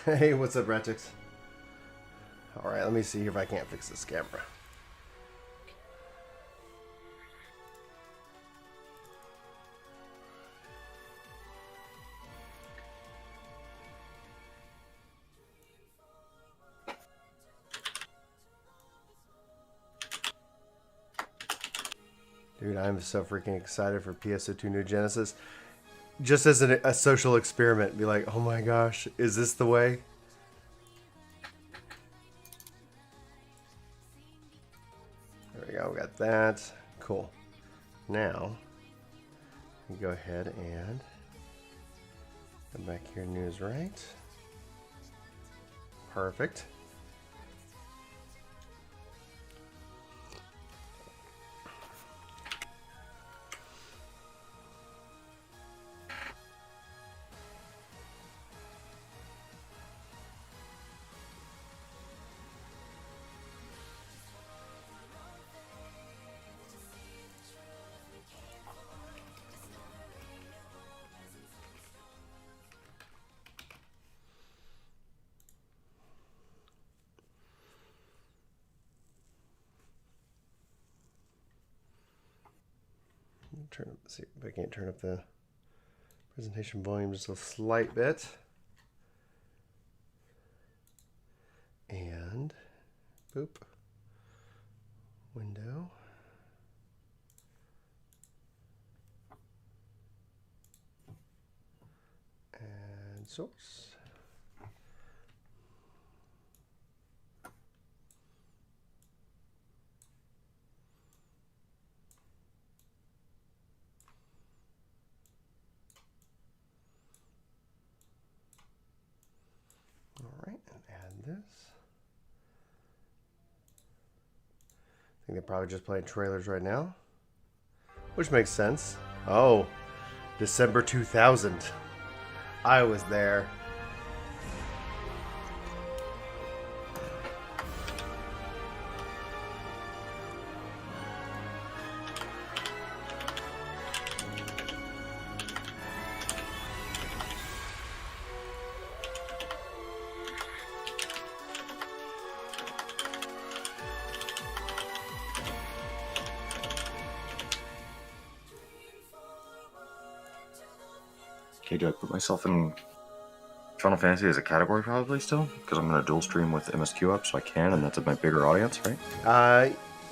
Hey, what's up, Retix? Alright, let me see if I can't fix this camera. Dude, I'm so freaking excited for PSO2 New Genesis. Just as a social experiment, be like, oh my gosh, is this the way? There we go, we got that. Cool. Now, we go ahead and come back here, news right. Perfect. See if I can't turn up the presentation volume just a slight bit. And boop. Window. And source. This. I think they're probably just playing trailers right now, which makes sense. Oh, December 2000. I was there. Okay, do I put myself in Final Fantasy as a category probably still? Because I'm going to dual stream with MSQ up, so I can, and that's my bigger audience, right?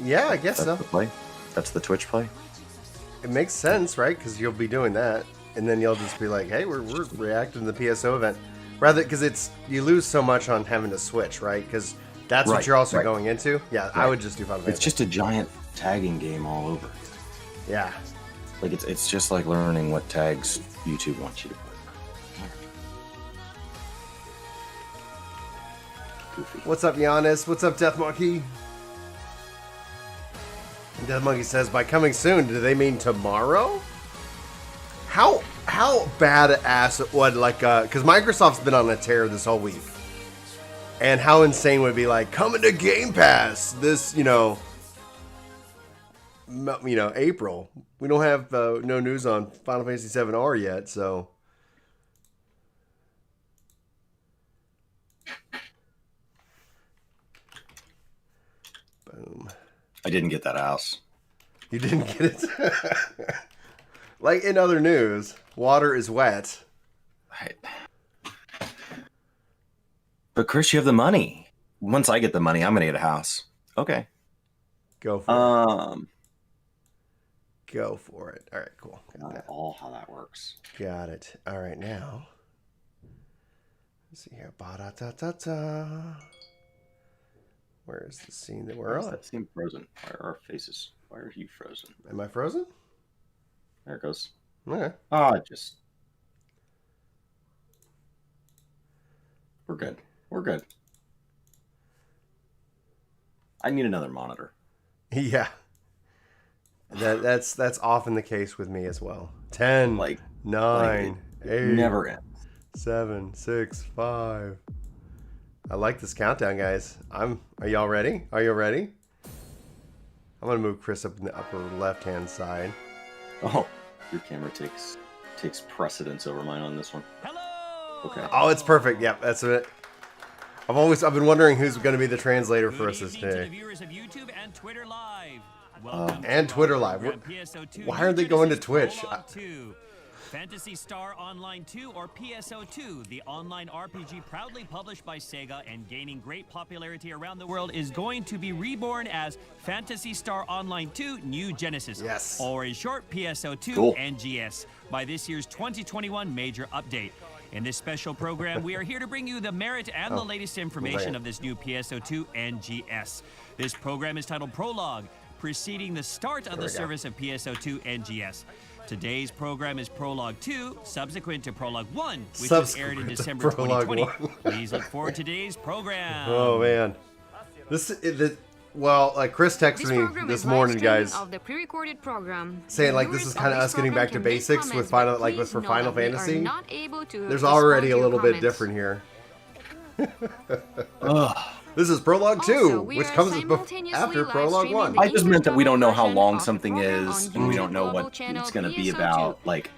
Yeah, I guess that's the play. That's the Twitch play. It makes sense, right? Because you'll be doing that, and then you'll just be like, "Hey, we're reacting to the PSO event," rather because you lose so much on having to switch, right? Because that's what you're also going into. Yeah, right. I would just do Final Fantasy. It's just a giant tagging game all over. Yeah. Like it's just like learning what tags YouTube wants you to put. Goofy. What's up, Giannis? What's up, Death Monkey? And Death Monkey says, by coming soon, do they mean tomorrow? How badass would because Microsoft's been on a tear this whole week, and how insane would it be like coming to Game Pass this April. We don't have no news on Final Fantasy VII R yet, so. Boom. I didn't get that house. You didn't get it? Like in other news, water is wet. Right. But Chris, you have the money. Once I get the money, I'm going to get a house. Okay. Go for it. Go for it. All right, cool. Not all how that works. Got it. All right, now. Let's see here. Ba-da-da-da-da. Where is the scene that we're on? That scene frozen. Why are our faces? Why are you frozen? Am I frozen? There it goes. Okay. We're good. We're good. I need another monitor. Yeah. That's often the case with me as well. 10, 9, 8, never ends. 7, 6, 5. I like this countdown, guys. Are y'all ready? Are you ready? I'm gonna move Chris up in the upper left-hand side. Oh, your camera takes precedence over mine on this one. Hello. Okay. Oh, it's perfect. Yep, that's it. I've been wondering who's going to be the translator for us this day. Viewers of YouTube and Twitter Live. And Twitter Live. Why aren't they going to Twitch? Phantasy Star Online 2, or PSO2, the online RPG proudly published by Sega and gaining great popularity around the world, is going to be reborn as Phantasy Star Online 2 New Genesis, yes, or in short, PSO2 cool. NGS, by this year's 2021 major update. In this special program, we are here to bring you the merit and the latest information of this new PSO2 NGS. This program is titled Prologue, preceding the start of the service of PSO2 NGS. Today's program is Prologue 2, subsequent to Prologue 1, which was aired in December 2020. Please look forward to today's program. Oh, man. Well, like Chris texted me this morning, guys, of the pre-recorded program, saying like this is kind of us getting back to basics with Final, like for Final Fantasy. There's already a little bit different here. This is Prologue 2, which comes after Prologue 1. I just meant that we don't know how long something is, and we don't know what it's going to be about. Like,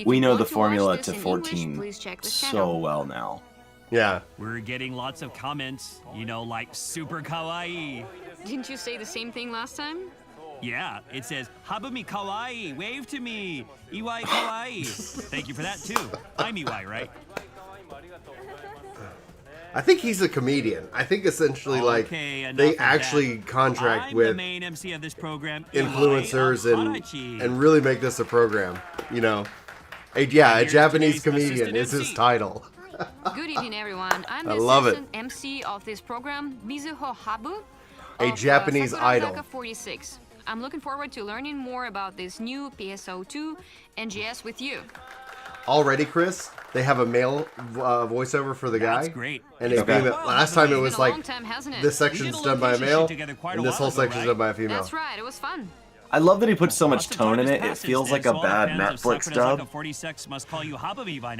we know the formula to 14 so well now. Yeah. We're getting lots of comments, you know, like super kawaii. Didn't you say the same thing last time? Yeah, it says, Habumi kawaii, wave to me, Iwai kawaii. Thank you for that, too. I'm Iwai, right? I think he's a comedian. I think essentially, like, they actually contract with the main MC of this program, influencers and really make this a program. You know, a Japanese comedian is his title. Good evening, everyone. I'm the assistant MC of this program, Mizuho Habu, a Japanese idol. 46. I'm looking forward to learning more about this new PSO2 NGS with you. Already, Chris, they have a male voiceover for the guy. That's great. And last time it was like this section's done by a male, and this whole section's done by a female. That's right. It was fun. I love that he puts so much tone in it. It feels like a bad Netflix dub.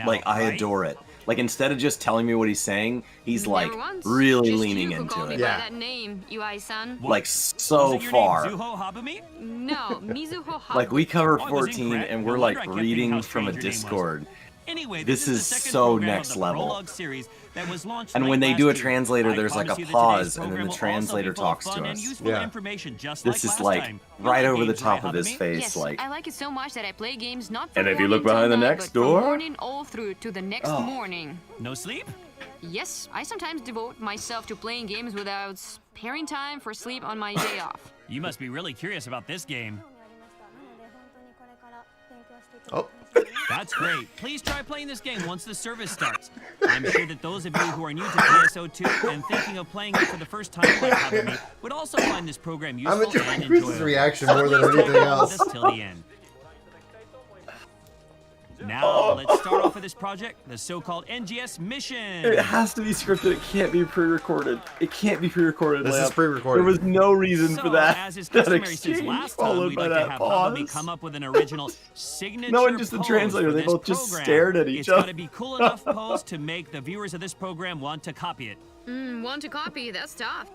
Like, I adore it. Like, instead of just telling me what he's saying, he's like really leaning into it. Yeah. That name, Ui-san. Like, so far. No, Mizuho Habu. Like, we cover 14 and we're like reading from a Discord. Anyway, this is so next level. And when they do a translator, there's like a pause, and then the translator talks to us. Yeah. This is like right over the top of his face. Yes, like, I like it so much that I play games not from and if you morning look behind till the night, next but from door, morning all through to the next morning. No sleep? Yes, I sometimes devote myself to playing games without sparing time for sleep on my day off. You must be really curious about this game. Oh. That's great. Please try playing this game once the service starts. I'm sure that those of you who are new to PSO2 and thinking of playing it for the first time like Habumi would also find this program useful I'm enjoying and Chris's enjoyable. reaction more than anything else. Till the end. Now, let's start off with this project, the so-called NGS mission. it has to be scripted. It can't be pre-recorded. It can't be pre-recorded. This is pre-recorded. There was no reason for that. As is That customary since exchange last time, followed we'd by like to that have pause. Habumi come up with an original signature No, and just the pose translator, for they this both just program. stared at each It's other. got to be cool enough pose to make the viewers of this program want to copy it. Want to copy? That's tough.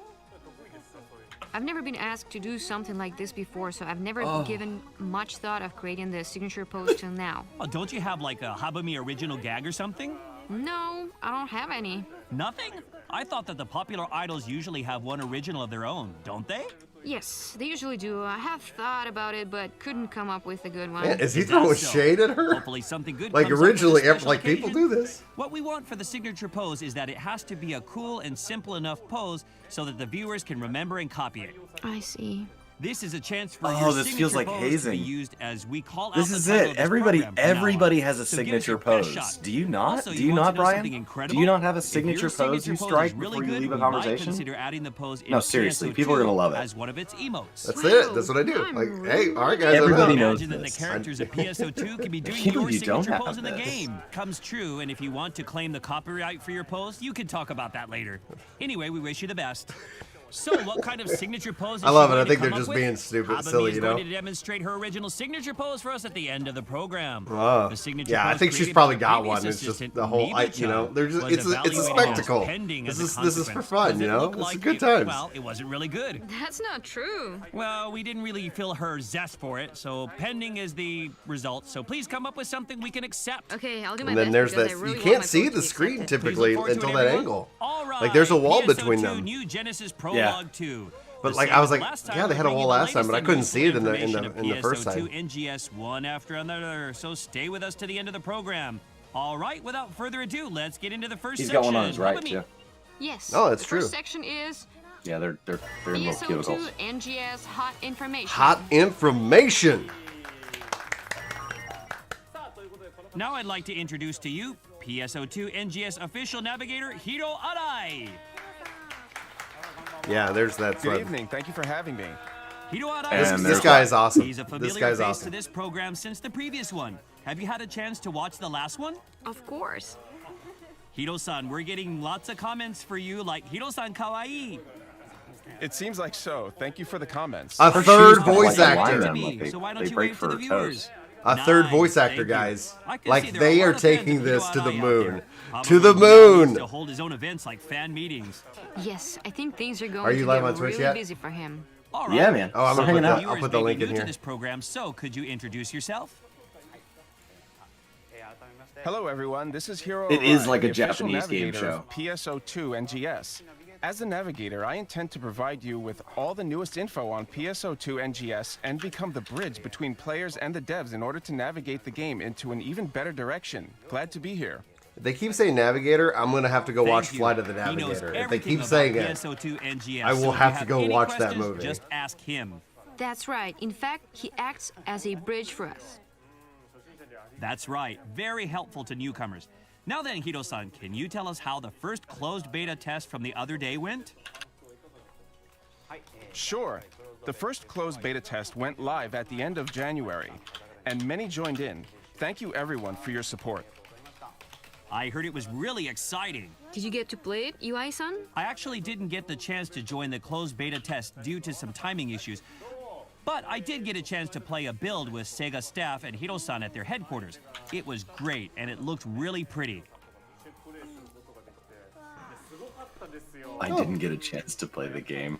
I've never been asked to do something like this before, so I've never given much thought of creating the signature pose till now. Oh, don't you have like a Habumi original gag or something? No, I don't have any. Nothing? I thought that the popular idols usually have one original of their own, don't they? Yes, they usually do. I have thought about it, but couldn't come up with a good one. Man, is he throwing shade at her? Hopefully something good Like comes up originally, for this special like people occasion. do this. What we want for the signature pose is that it has to be a cool and simple enough pose so that the viewers can remember and copy it. I see. This is a chance for Oh, your this signature feels like pose hazing. to be used as we call This out the is title it. of this Everybody program from now everybody on. has a So give us signature your best pose. shot. Do you not? Also, Do you want not, to know Brian? something incredible? Do you not have a If signature your pose you signature strike is really before you good, leave a we might conversation? consider adding the pose in No, seriously, PSO2 people are gonna love it. as one of its emotes. That's it. That's what I do. Like, hey, all right, guys. Everybody I'm out. knows Imagine that the this. characters of PSO2 can be doing Can't your believe you don't signature have pose in the this. game. Comes true, and if you want to claim the copyright for your pose, you can talk about that later. Anyway, we wish you the best. So, what kind of signature pose is I love she it. I going think to they're come just up being with? stupid, Habami silly, is you know? going to demonstrate her original signature pose for us at the end of the program. The signature yeah, I pose think she's created probably by got previous one. It's just assistant the whole, you know, they're just was it's a evaluated as spectacle. pending This as a is for consequence. fun, Does you it know. look It's like good it- times. Well, it wasn't really good. That's not true. Well, we didn't really feel her zest for it, so pending is the result. So please come up with something we can accept. Okay, I'll do my And then best there's because that I really you want can't my see vote to the be screen accepted. typically Please look forward to until it, that everyone. angle. All right, Like there's a wall PSO2 between them. New Genesis Prologue 2. But The like same I was as like, last time, yeah, they had a we're wall bringing last time, but I latest couldn't and see it in information the first of time. PSO2 NGS one after another. So stay with us to the end of the program. All right, without further ado, let's get into the first He's section. got one on his right Habami. too. Yes. Oh, that's the true. First section is Yeah, they're in little PSO2 cubicles. NGS hot information. Hot information. Now I'd like to introduce to you PSO2 NGS official navigator Hiro Arai. Yeah, there's that. Good evening. Thank you for having me. Hiro Arai And This there's guy is awesome. He's a This familiar guy's face to awesome. this program since the previous one. Have you had a chance to watch the last one? Of course. Hiro-san, we're getting lots of comments for you like Hiro-san kawaii. It seems like so. Thank you for the comments. A Her third shoes kinda voice like a actor. lineman, To like me, so why don't they you break wave to for the her viewers? toes. A third Nice, voice thank actor, you. guys. I can Like see there they a are lot of fans taking of this Hiro to the Arai out moon. there. To the Probably now needs moon. To hold his own events like fan meetings. Yes, I think things are going Are you to live get on Twitch really yet? busy for him. All right. Yeah, man. Oh, I'm Still gonna hanging put out. that- I'll put the Viewers may link be in new to here. this program, so could you introduce yourself? Hello, everyone. This is Hiro It is Arai, like a the official Japanese game navigator show. of PSO2 NGS. As the navigator, I intend to provide you with all the newest info on PSO2 NGS and become the bridge between players and the devs in order to navigate the game into an even better direction. Glad to be here. If they keep saying Navigator, I'm gonna have to go Thank watch you. Flight of the He knows Navigator. If they everything keep about saying it, PSO2 NGS, I will so if have you to go any watch that questions, movie. Just ask him. That's right. In fact, he acts as a bridge for us. That's right. Very helpful to newcomers. Now then, Hiro-san, can you tell us how the first closed beta test from the other day went? Sure. The first closed beta test went live at the end of January, and many joined in. Thank you, everyone, for your support. I heard it was really exciting. Did you get to play it, UI-san? I actually didn't get the chance to join the closed beta test due to some timing issues, but I did get a chance to play a build with Sega staff and Hiro-san at their headquarters. It was great, and it looked really pretty. I didn't get a chance to play the game.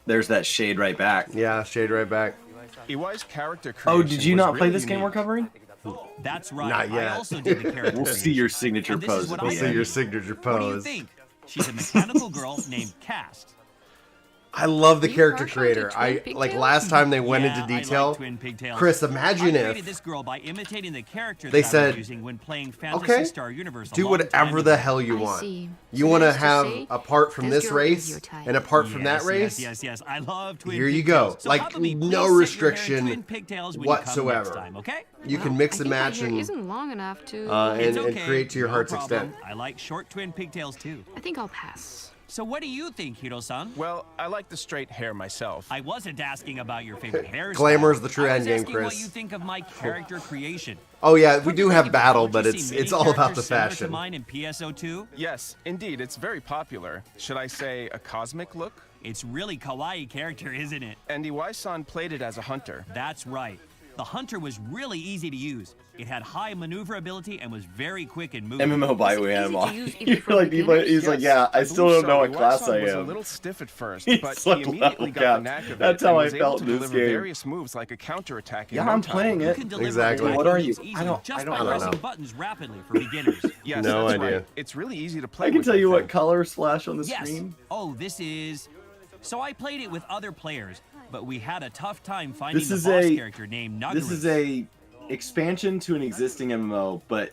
There's that shade right back. yeah, shade right back. EY's character creation Oh, did you was not play really this game we're unique. covering? That's right. Not yet. I also did the character We'll see your signature And this is pose what at I the See think. end. your signature What do you pose. think? She's a mechanical girl named Cast. I love the You character partial to creator. Twin I Pigtails? like last time they went Yeah, into I like detail. Twin Pigtails. Chris, imagine I created if this girl by imitating the character they that I said, was using when playing Fantasy okay, Star Universe. a do long time whatever ago. the hell you I want. see. You So want to that's to have say, apart from this this girl is race your type. and apart from that Yes, race. Yes. I love Twin Here you Pigtails. go. So Like, how about me, no please set your hair in restriction Twin Pigtails when you come whatsoever. next time, okay? You can Well, mix I and think my match hair and isn't long enough to. It's and okay. create to your No heart's problem. extent. I like short twin pigtails too. I think I'll pass. So what do you think, Hiro-san? Well, I like the straight hair myself. I wasn't asking about your favorite hairstyle. Glamour's the true I was endgame, asking what Chris. you think of my character creation. Oh yeah, we do have Don't battle, you but see it's many all about the characters similar to fashion. mine in PSO2? Yes, indeed, it's very popular. Should I say a cosmic look? It's really kawaii character, isn't it? And EY-san played it as a hunter. That's right. The hunter was really easy to use. It had high maneuverability and was very quick in moving. MMO by Is it way easy to animal. use if You're you're like, beginners? he's like, Yes, yeah, I still believe don't know so. what class EY-san I was a am. little stiff at first, He's but like he immediately level got capped. the knack of it That's and how I was able felt to in this deliver game. various moves like a counterattack in Yeah, no I'm time. playing You it. can deliver Exactly. attacking What are you? moves easily I don't just know. by pressing buttons rapidly for beginners. Yes, No that's idea. right. It's really easy to play I can with, tell you I what think. colors flash on the Yes. screen. Oh, this is. So I played it with other players, but we had a tough time finding This the is boss a- character named Nagaru. This is a expansion to an existing MMO, but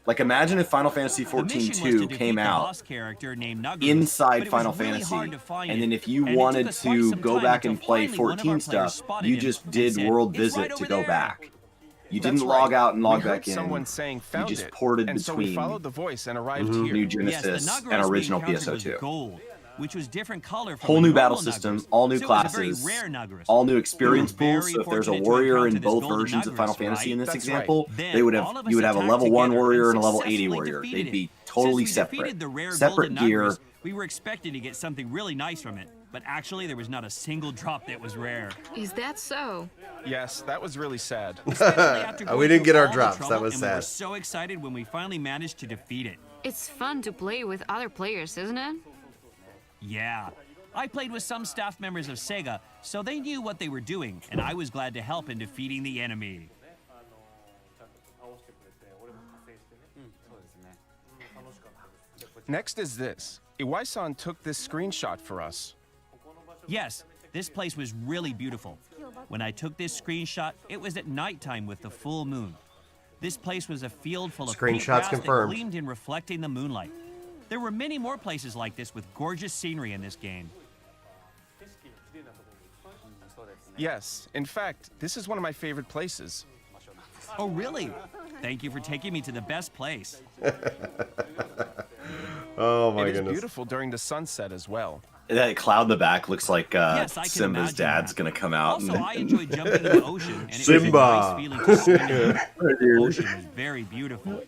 like imagine if Final Fantasy The mission XIV was 2 to defeat came the out boss character named Nagaru, inside but it was Final really Fantasy, hard to find and it, then if you and it wanted took us quite to some go time back until and play finally one of our 14 players stuff, spotted you him just and did said, world "It's visit right to over go there." back. You That's didn't log right. out and log we heard back in. someone saying found just it, ported and so we between followed the voice and arrived New here. Yes, the Genesis Nagaru's and we original encountered was PSO2. gold, which was different color from Whole the new normal battle system, Nagaru's. all new So it was a very classes, rare Nagaru's. all new experience We were pools. very So if there's a fortunate to warrior encounter in this both golden versions of Final Nagaru's, Fantasy in right? this That's example, right. they would Then have all of us you would have a attacked level 1 together warrior and and a level 80 successfully warrior. defeated They'd be it. totally Since we separate. defeated the rare Separate golden gear, Nagaru's, We were expecting to get something really nice from it, but actually there was not a single drop that was rare. Is that so? Yes, that was really sad. Especially after going We didn't through get our all the drops. trouble, That was and we were sad. so excited when we finally managed to defeat it. It's fun to play with other players, isn't it? Yeah. I played with some staff members of Sega, so they knew what they were doing, and I was glad to help in defeating the enemy. Next is this. Iwai-san took this screenshot for us. Yes, this place was really beautiful. When I took this screenshot, it was at nighttime with the full moon. This place was a field full of pink Screenshots grass confirmed. that gleamed in reflecting the moonlight. There were many more places like this with gorgeous scenery in this game. Yes, in fact, this is one of my favorite places. Oh, really? Thank you for taking me to the best place. Oh my It is goodness. beautiful during the sunset as well. That cloud in the back looks like Yes, I can Simba's imagine dad's that. gonna come out. Also, I enjoyed jumping in the ocean, and it was a Simba. nice feeling to swim in it. The ocean was very beautiful.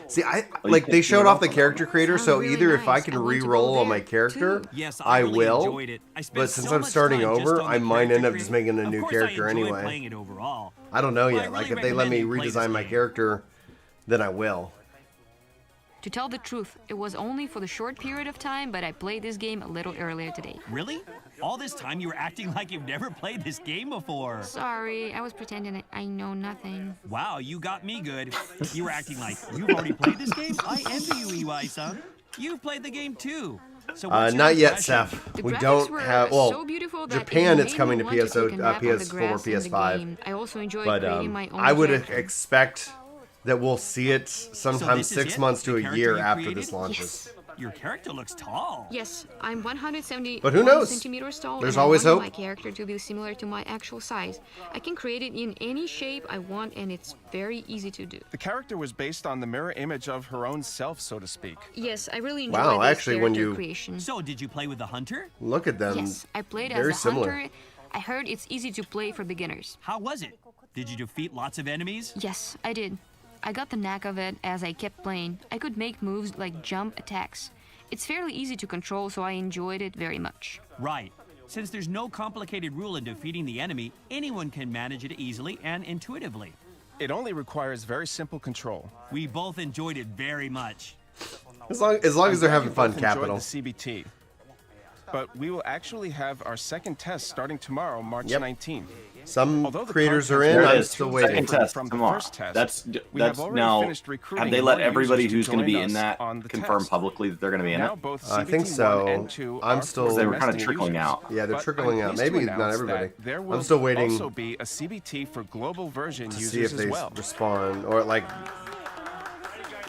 See, I you like can't they do showed it off the all? character creator, so Sounds really either if I nice. can I want to go re-roll on there, my character, too. Yes, I really will. enjoyed it. I spent But since so I'm much starting time just over, on the I might end character up just making a creator. new Of course, character I enjoyed anyway. playing it overall. I don't know I yet. really Like if they let me recommend you play this redesign my game. character, then I will. To tell the truth, it was only for the short period of time, but I played this game a little earlier today. Really? All this time you were acting like you've never played this game before. Sorry, I was pretending I know nothing. Wow, you got me good. You were acting like you've already played this game? I envy you, Iwai-san. You've played the game too. So what's your Not yet, impression? Seth. The We graphics don't were have. Well, so beautiful that Japan, it it's made coming me to want to PSO, take a nap on the PS4, grass in the PS5. game. I also enjoy But creating my own I would character. expect that we'll see it sometime this is 6 it? months to The a character year you after created? this launches. Your character looks tall. Yes, I'm 170 But who knows? centimeters tall. There's and always I want hope. my character to be similar to my actual size. I can create it in any shape I want, and it's very easy to do. The character was based on the mirror image of her own self, so to speak. Yes, I really enjoy Wow, this actually, when character you- creation. So, did you play with the hunter? Look at them. Yes, I played very as a similar. hunter. I heard it's easy to play for beginners. How was it? Did you defeat lots of enemies? Yes, I did. I got the knack of it as I kept playing. I could make moves like jump attacks. It's fairly easy to control, so I enjoyed it very much. Right. Since there's no complicated rule in defeating the enemy, anyone can manage it easily and intuitively. It only requires very simple control. We both enjoyed it very much. As long as they're having You fun, both Capital. enjoyed the CBT. But we will actually have our second test starting tomorrow, March Yep. 19th. Some Although the creators are content in. There it I'm is. still Second waiting. test From the tomorrow. first test, That's we have that's already now. finished recruiting Have they let more everybody users to who's going to be join in us that on the confirmed test. publicly that they're going to be in Now it? both I think CBT so. 1 and 2 I'm are still- for They were kinda resting trickling users. out. Yeah, they're But trickling I'm out. pleased to Maybe not announce everybody. that There I'm will still waiting also be a CBT for global version to users see if as they well. respond or like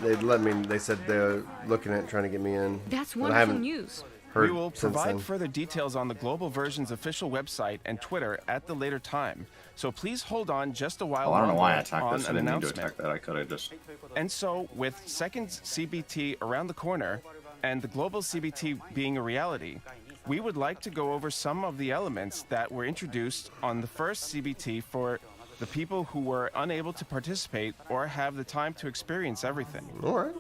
they let me. They said they're looking at trying to get me in. That's but I wonderful haven't news. heard We will since provide then. further details on the global version's official website and Twitter at the later time. So please hold on just a while Well, I don't know why I longer attacked on this. I an didn't mean to announcement. attack that. I could have just. And so, with second CBT around the corner and the global CBT being a reality, we would like to go over some of the elements that were introduced on the first CBT for the people who were unable to participate or have the time to experience everything. All right.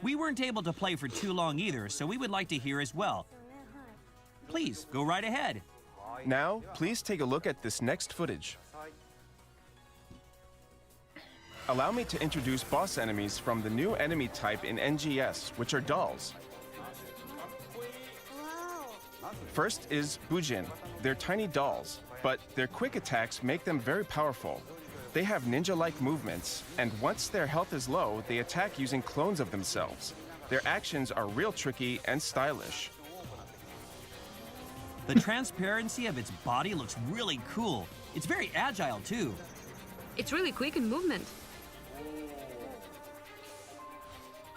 We weren't able to play for too long either, so we would like to hear as well. Please, go right ahead. Now, please take a look at this next footage. Allow me to introduce boss enemies from the new enemy type in NGS, which are dolls. First is Bujin. They're tiny dolls, but their quick attacks make them very powerful. They have ninja-like movements, and once their health is low, they attack using clones of themselves. Their actions are real tricky and stylish. The transparency of its body looks really cool. It's very agile too. It's really quick in movement.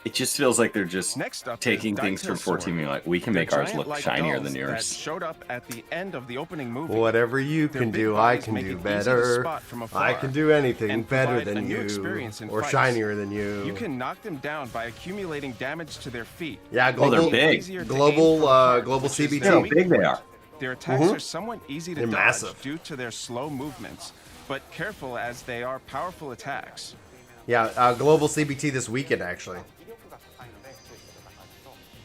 It just feels like they're just Next up taking is things from Daito 14 Sword. being like, we can They're make ours look giant-like shinier dolls than that yours. showed up at the end of the opening movie. Whatever you Their can big do, I bodies can make do it easy to better. spot from I afar can do anything and better provide a than new you, experience in or fights. shinier than you. You can knock them down by accumulating damage to their feet. Yeah, Oh, they're global, big. Easier to global, aim from afar, global which is CBT. Look how weak big they are. point. Their attacks are somewhat easy to They're dodge massive. due to their slow movements, but careful as they are powerful attacks. Yeah, global CBT this weekend actually.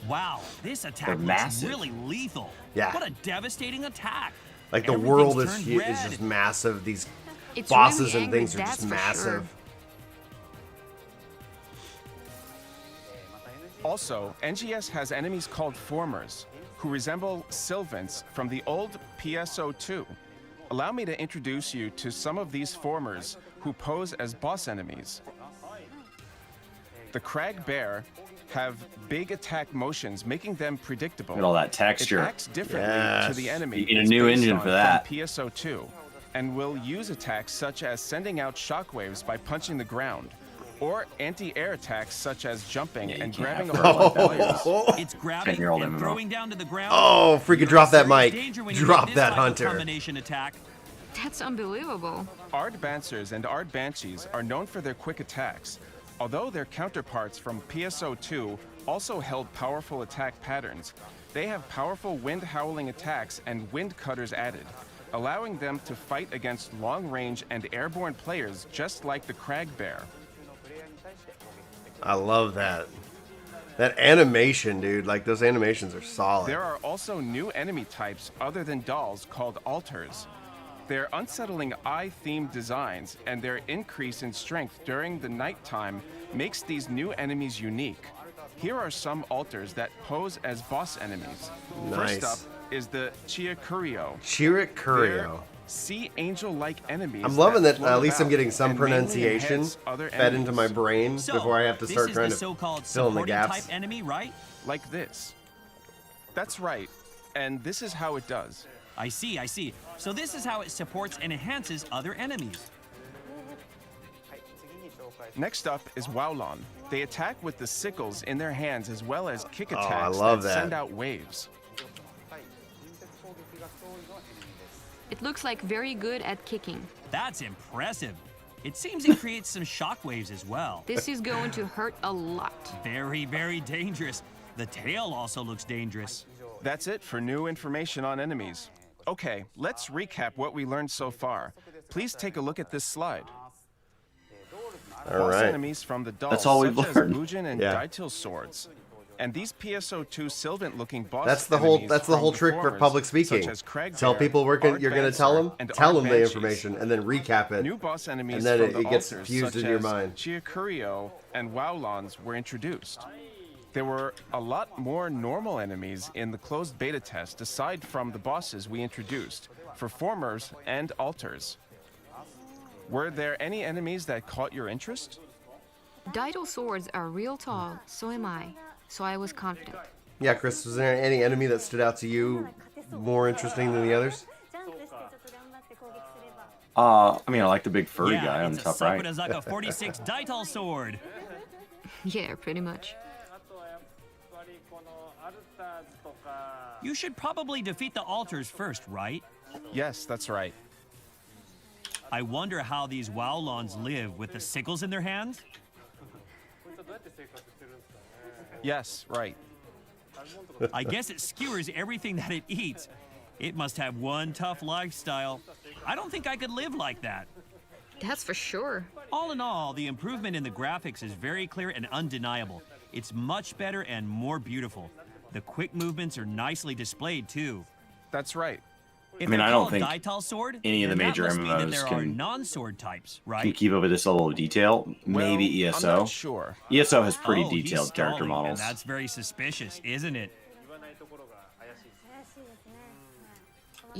Wow, this attack They're looks massive. really lethal. Yeah. What a devastating attack. Like the Everything's world is turned huge, red. is just massive. These It's bosses really and things angry, are just that's for massive. sure. Also, NGS has enemies called Formers, who resemble Sylvants from the old PSO2. Allow me to introduce you to some of these Formers who pose as boss enemies. The Crag Bear have big attack motions, making them predictable. Look at all that texture. It acts differently Yes. to the enemy. You need a it's new based engine on for that. From PSO2, and will use attacks such as sending out shockwaves by punching the ground, or anti-air attacks such as jumping and you can't grabbing a have hold of that. players. It's grabbing 10-year-old and MMO. throwing down to the ground. Oh, freaking You're drop in that serious mic. danger when you Drop make this that type of hunter. combination attack. That's unbelievable. Ard Bansers and Ard Banshees are known for their quick attacks, although their counterparts from PSO2 also held powerful attack patterns. They have powerful wind howling attacks and wind cutters added, allowing them to fight against long-range and airborne players just like the Crag Bear. I love that. That animation, dude. Like, those animations are solid. There are also new enemy types other than dolls called altars. Their unsettling eye-themed designs and their increase in strength during the nighttime makes these new enemies unique. Here are some altars that pose as boss enemies. Nice. First up is the Chiakurio. Chiricurio. Sea angel-like enemies. I'm loving that float at least I'm about getting some and mainly pronunciation enhance other fed into my enemies. brain So, before I have to start trying this is to the so-called fill in the supporting gaps. type enemy, right? Like this. That's right. And this is how it does. I see, I see. So this is how it supports and enhances other enemies. Next up is Wowlon. They attack with the sickles in their hands as well as kick Oh, I attacks love that that. send out waves. It looks like very good at kicking. That's impressive. It seems it creates some shockwaves as well. This is going to hurt a lot. Very, very dangerous. The tail also looks dangerous. That's it for new information on enemies. Okay, let's recap what we learned so far. Please take a look at this slide. All Boss right. enemies from the dolls, That's all we've such learned. as Bujin and Yeah. Daitil swords. And these PSO2 Sylvant-looking boss That's the whole. enemies That's the from whole trick for performers, public speaking. such as Crag Tell Bear, people you're Ard going to tell them, Banser, and tell Ard them the Banshees. information, and then recap it. New boss enemies And then from it the gets altars, fused such in your as mind. Chiakurio and Wowlons were introduced. There were a lot more normal enemies in the closed beta test aside from the bosses we introduced for formers and altars. Were there any enemies that caught your interest? Daitil swords are real tall, so am I. So I was confident. Yeah, Chris, was there any enemy that stood out to you more interesting than the others? I mean, I like the big furry yeah, guy on the it's top a right. Sakurazaka 46 Daital sword. Yeah, pretty much. You should probably defeat the altars first, right? Yes, that's right. I wonder how these Wowlons live with the sickles in their hands. Yes, right. I guess it skewers everything that it eats. It must have one tough lifestyle. I don't think I could live like that. That's for sure. All in all, the improvement in the graphics is very clear and undeniable. It's much better and more beautiful. The quick movements are nicely displayed too. That's right. If I mean, they're I don't called think Daital sword, any of the then that major must mean that MMOs there are can- non-sword types, Can right? keep up with this level of detail. Maybe Well, ESO. I'm not sure. ESO has pretty Oh, he's detailed character stalling, models. And that's very suspicious, isn't it?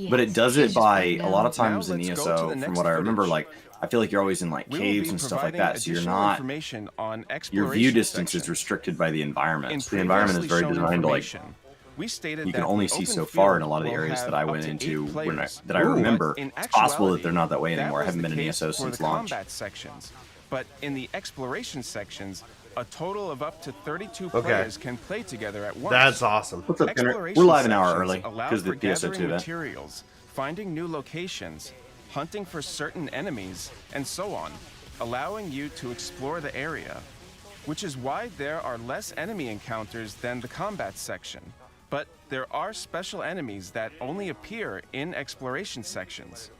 But it does it It's just by right a lot now. of times Now in let's go to ESO, the from next what I remember, footage. like I feel like you're always in like We will caves be and stuff like providing that, so you're additional not information on your exploration view distance section. is restricted by the environment. In So the environment is very previously shown designed to like information, we stated you can that only the see open so far in a field lot of the will areas have that I up went to into 8 when players. that I But remember. in It's possible that actuality, they're not that way anymore. I was haven't the been in case ESO for since the launch. combat sections, but in the exploration sections, a total of up to 32 Okay. players can play together at once. That's awesome. What's up, Kenner? Exploration We're live an hour sections early allow because of for the PSO2 gathering event. materials, finding new locations, hunting for certain enemies, and so on, allowing you to explore the area, which is why there are less enemy encounters than the combat section. But there are special enemies that only appear in exploration sections.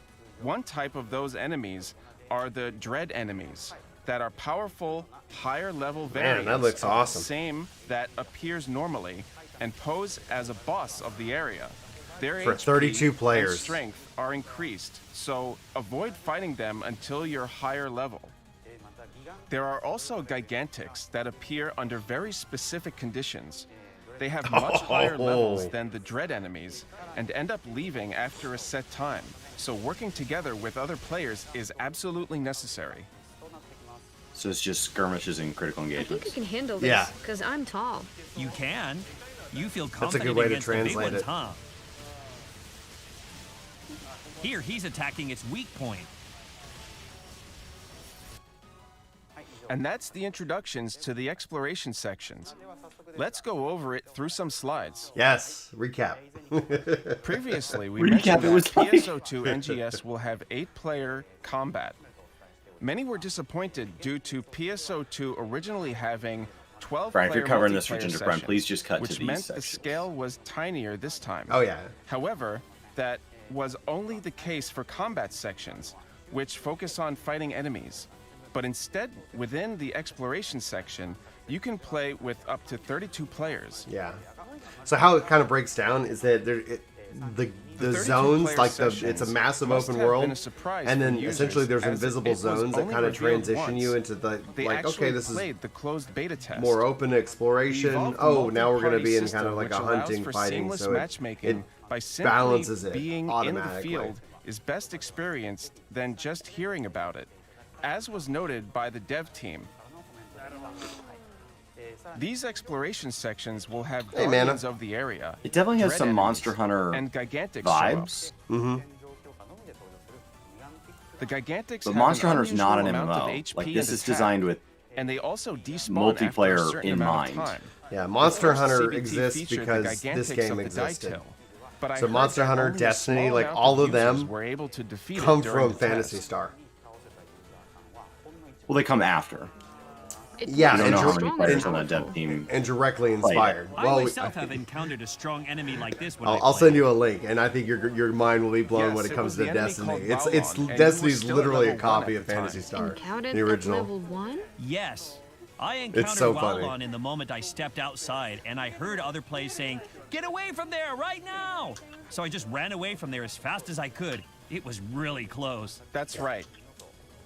One type of those enemies are the dread enemies that are powerful, higher level variants that looks of awesome. the same that appears normally, and pose as a boss of the area. Their For HP 32 and players. strength are increased, so avoid fighting them until you're higher level. There are also gigantics that appear under very specific conditions. They have much higher levels than the dread enemies and end up leaving after a set time, so working together with other players is absolutely necessary. So it's just skirmishes and critical I engagements. think I can handle this, Yeah. because I'm tall. You can. You feel That's a confident good way to against the big translate ones, it. huh? Here, he's attacking its weak point. And that's the introductions to the exploration sections. Let's go over it through some slides. Yes, recap. Previously, we Recap, mentioned it was that like- PSO2 NGS will have 8-player combat. Many were disappointed due to PSO2 originally having 12 Brian, if you're covering this for multiplayer Ginger Prime, sessions, please just cut to which these meant sections. the scale was tinier this time. Oh, yeah. However, that was only the case for combat sections, which focus on fighting enemies. But instead, within the exploration section, you can play with up to 32 players. Yeah. So how it kind of breaks down is that the 32 zones, player like sessions it's a massive must open have world, been a surprise and for then users, essentially there's as invisible it was zones that only kind of revealed transition once. you into the They like, actually okay, this is played the closed beta test. more open exploration. Evolved Oh, now we're going to multi-party be in system, kind of like which a allows hunting for fighting, seamless so it matchmaking by simply balances it being in the automatically. field is best experienced than just hearing about it, as was noted by the dev team. These exploration sections will have Hey, guardians Mana. of the area. It definitely has dread some enemies, Monster Hunter and gigantics vibes. The gigantics But have Monster an Hunter's not an unusual amount of MMO. HP Like, this and is attack, designed with and they also despawn after a multiplayer certain in amount of mind. time. Yeah, The Monster first Hunter CBT exists featured the because this gigantics game of the existed. Diablo, but I So heard Monster that Hunter, only a Destiny, small like amount all of of them users were able to defeat it come during from the Phantasy test. Star. Well, they come after. Yeah, I don't and know how dir- many players on that dev team. and directly inspired. I Well, myself have encountered a strong enemy like this when I'll I send played. you a link, and I think your mind will be blown Yes, when it it comes was to the enemy Destiny. called It's Valon, and he Destiny's was still at literally a level copy 1 of at the Phantasy time. Star, Encountered the at original. level 1? Yes. I encountered so funny. Valon in the moment I stepped outside, and I heard other players saying, "Get away from there right now!" So I just ran away from there as fast as I could. It was really close. That's right.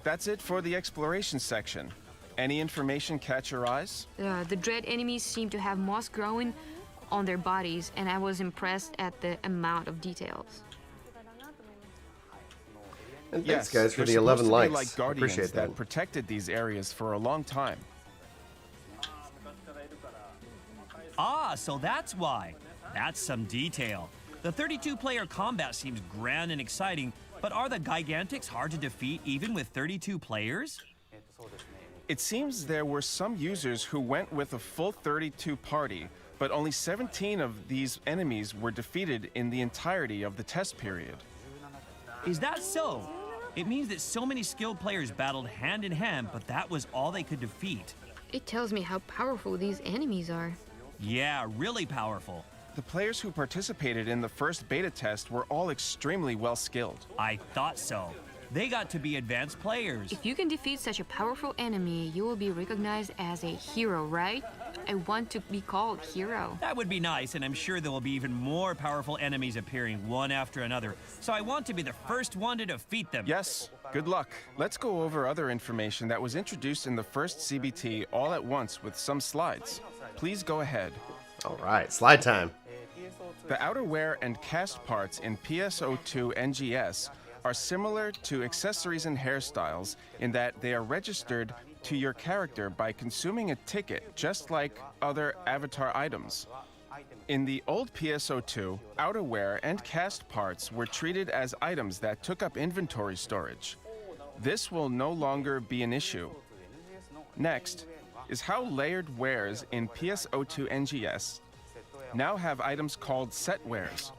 That's it for the exploration section. Any information catch your eyes? The dread enemies seem to have moss growing on their bodies, and I was impressed at the amount of details. And Yes, thanks, guys, for they're the 11 supposed to be likes. like guardians Appreciate that. protected these areas for a long time. Ah, so that's why. That's some detail. The 32-player combat seems grand and exciting, but are the Gigantics hard to defeat even with 32 players? It seems there were some users who went with a full 32 party, but only 17 of these enemies were defeated in the entirety of the test period. Is that so? It means that so many skilled players battled hand in hand, but that was all they could defeat. It tells me how powerful these enemies are. Yeah, really powerful. The players who participated in the first beta test were all extremely well skilled. I thought so. They got to be advanced players. If you can defeat such a powerful enemy, you will be recognized as a hero, right? I want to be called hero. That would be nice, and I'm sure there will be even more powerful enemies appearing one after another. So I want to be the first one to defeat them. Yes, good luck. Let's go over other information that was introduced in the first CBT all at once with some slides. Please go ahead. All right, slide time. The outerwear and cast parts in PSO2 NGS are similar to accessories and hairstyles in that they are registered to your character by consuming a ticket, just like other avatar items. In the old PSO2, outerwear and cast parts were treated as items that took up inventory storage. This will no longer be an issue. Next is how layered wares in PSO2 NGS now have items called set wares.